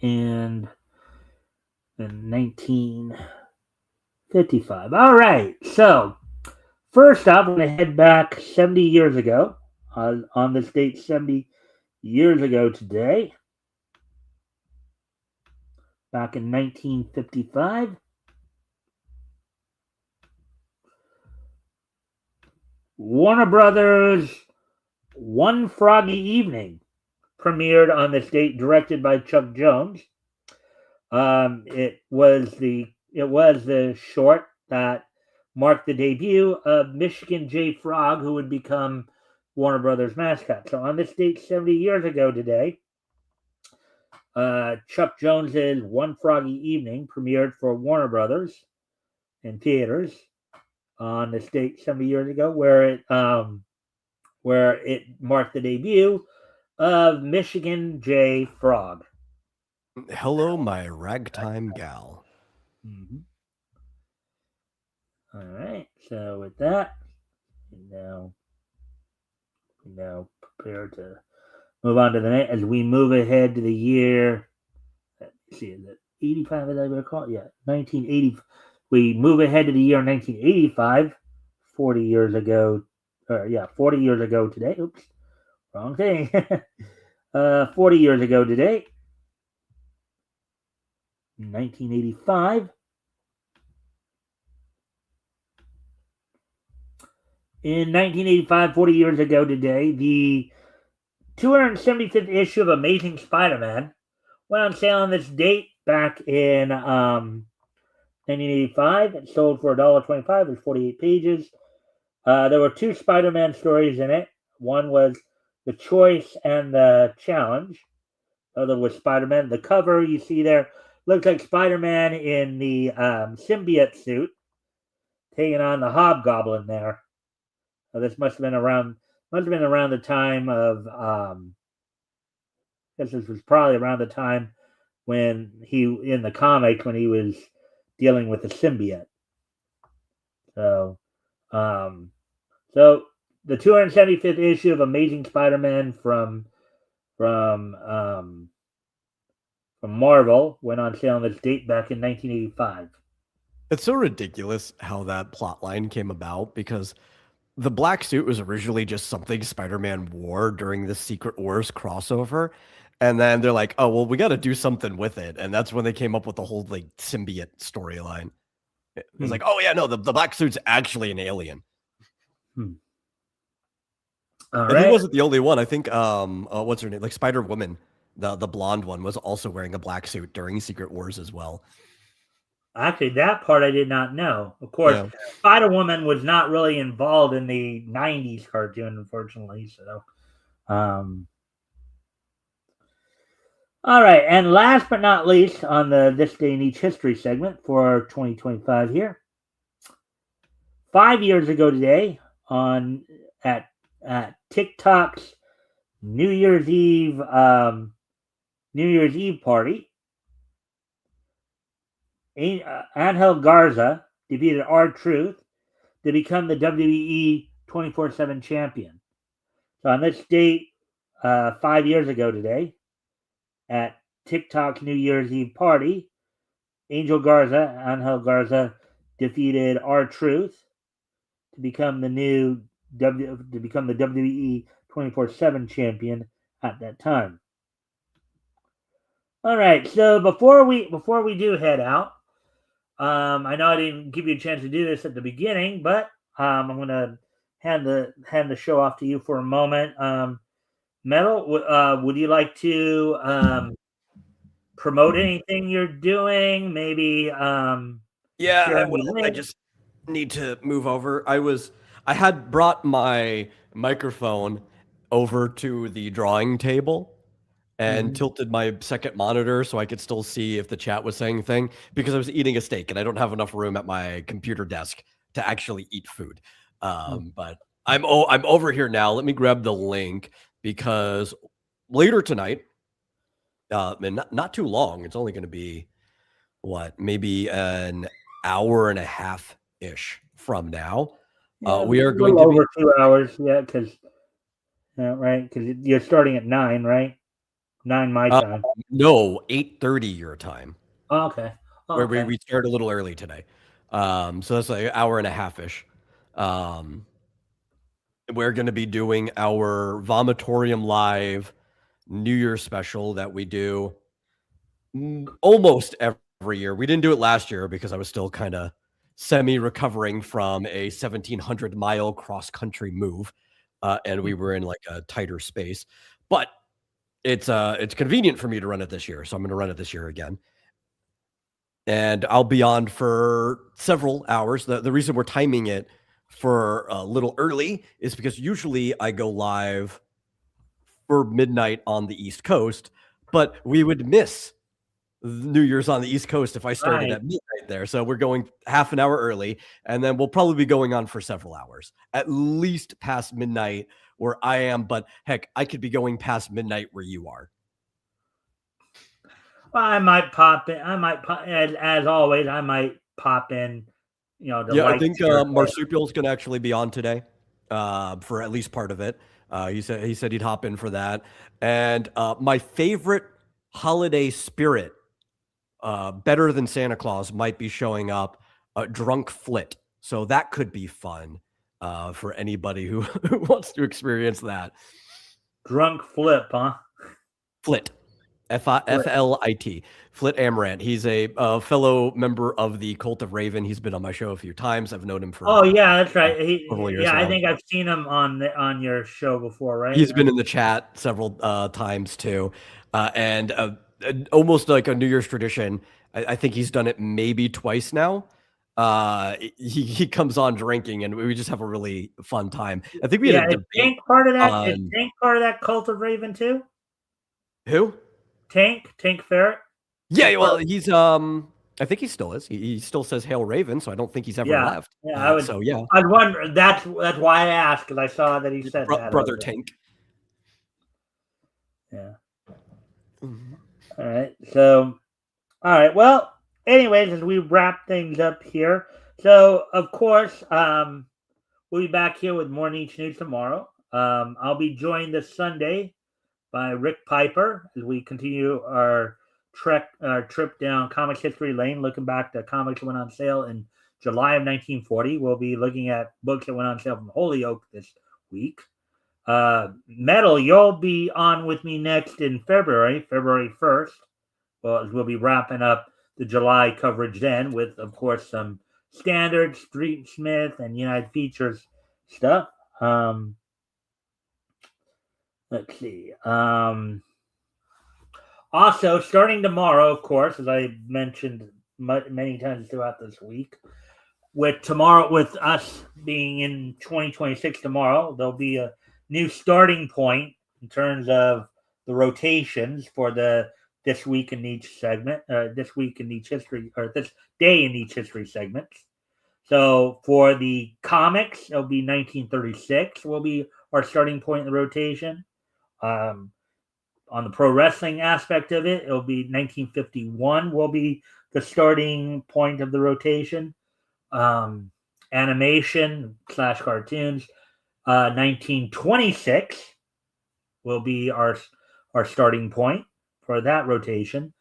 And 1955. All right. So first up, I'm going to head back 70 years ago. On this date, 70 years ago today, back in 1955, Warner Brothers' One Froggy Evening premiered on this date, directed by Chuck Jones. It was the short that marked the debut of Michigan J. Frog, who would become Warner Brothers mascot. So on this date, 70 years ago today, Chuck Jones's One Froggy Evening premiered for Warner Brothers in theaters on this date 70 years ago, where it marked the debut of Michigan J. Frog. Hello, my ragtime gal. Mm-hmm. All right. So with that, we now prepare to move on to the next as we move ahead to the year. Let's see, is it 85 as I recall? Yeah, 1980. We move ahead to the year 1985, 40 years ago. 40 years ago today. Oops, wrong thing. 40 years ago today, 1985. In 1985, 40 years ago today, the 275th issue of Amazing Spider-Man went on sale on this date back in 1985. It sold for $1.25. There's 48 pages. There were two Spider-Man stories in it. One was The Choice and the Challenge. The other was Spider-Man. The cover you see there looks like Spider-Man in the symbiote suit, taking on the Hobgoblin there. This must have been around the time of I guess this was probably around the time when he in the comics when he was dealing with the symbiote. So the 275th issue of Amazing Spider-Man from Marvel went on sale on this date back in 1985. It's so ridiculous how that plot line came about because the black suit was originally just something Spider-Man wore during the Secret Wars crossover. And then they're like, oh, well, we got to do something with it. And that's when they came up with the whole like symbiote storyline. It was like, oh, yeah, no, the black suit's actually an alien. And he wasn't the only one. I think, what's her name? Like Spider-Woman, the blonde one, was also wearing a black suit during Secret Wars as well. Actually, that part I did not know. Of course, Spider-Woman was not really involved in the 90s cartoon, unfortunately. So, all right. And last but not least on the This Day in Each History segment for 2025 here. 5 years ago today at TikTok's New Year's Eve party, Angel Garza defeated R-Truth to become the WWE 24/7 champion. So on this date, 5 years ago today, at TikTok's New Year's Eve party, Angel Garza defeated R-Truth to become the WWE 24/7 champion at that time. All right, so before we do head out, I know I didn't give you a chance to do this at the beginning, but I'm going to hand the show off to you for a moment. Metal, would you like to promote anything you're doing? Maybe I just need to move over. I had brought my microphone over to the drawing table and Mhm. tilted my second monitor so I could still see if the chat was saying anything because I was eating a steak and I don't have enough room at my computer desk to actually eat food. But I'm over here now. Let me grab the link because later tonight, and not too long. It's only going to be maybe an hour and a half ish from now. Yeah, We are a going little to be over 2 hours. Yeah, because right, because you're starting at 9, right? 9 my uh, time. no 8:30 your time. Oh, okay. Oh, Where okay. we started a little early today. So that's like an hour and a half ish. We're going to be doing our Vomitorium Live New Year's special that we do almost every year. We didn't do it last year because I was still kind of semi-recovering from a 1,700-mile cross-country move, and we were in like a tighter space. But it's convenient for me to run it this year, so I'm going to run it this year again. And I'll be on for several hours. The reason we're timing it for a little early is because usually I go live for midnight on the East Coast, but we would miss New Year's on the East Coast if I started Right. at midnight there. So we're going half an hour early, and then we'll probably be going on for several hours, at least past midnight where I am. But heck, I could be going past midnight where you are. Well, I might pop in. I might pop, as always. I might pop in. The Yeah, I light. think Marsupial's going to actually be on today for at least part of it. He said he'd hop in for that. And my favorite holiday spirit, better than Santa Claus, might be showing up. Drunk Flit, so that could be fun for anybody who wants to experience that. Drunk flip, huh? Flit. Flit. Flit Amaranth. He's a fellow member of the Cult of Raven. He's been on my show a few times. I've known him for Oh yeah, that's right. several years I now. think I've seen him on your show before, right? He's been in the chat several times too, and almost like a New Year's tradition. I think he's done it maybe twice now. He comes on drinking, and we just have a really fun time. I think we had a Is debate. Tank part of that? On... Is Tank part of that Cult of Raven too? Who? Tank Ferret. Yeah, well, he's I think he still is. He still says "Hail Raven," so I don't think he's ever left. Yeah, I would. So yeah, I'd wonder. That's why I asked, because I saw that he said that. Brother Tank. Yeah. Mm-hmm. All right. So, all right. Well, anyways, as we wrap things up here, so of course, we'll be back here with more Niche News tomorrow. I'll be joined this Sunday by Rick Piper as we continue our trip down Comics History Lane, looking back to comics that went on sale in July of 1940. We'll be looking at books that went on sale from Holyoke this week. Metal, you'll be on with me next in February 1st. Well, we'll be wrapping up the July coverage then with, of course, some standard Street Smith and United Features stuff. Let's see. Also, starting tomorrow, of course, as I mentioned many times throughout this week, with us being in 2026 tomorrow, there'll be a new starting point in terms of the rotations for this week in each segment, this week in each history, or this day in each history segments. So for the comics, it'll be 1936 will be our starting point in the rotation. On the pro wrestling aspect of it, it'll be 1951 will be the starting point of the rotation. Animation / cartoons, 1926 will be our starting point for that rotation.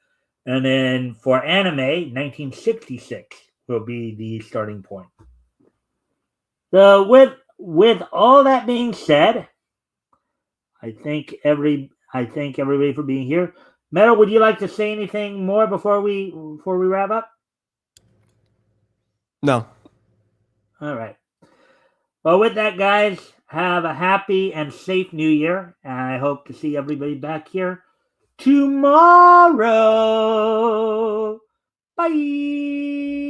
And then for anime, 1966 will be the starting point. So with all that being said, I thank everybody for being here. Metal, would you like to say anything more before we wrap up? No. All right. Well, with that, guys, have a happy and safe New Year, and I hope to see everybody back here tomorrow. Bye.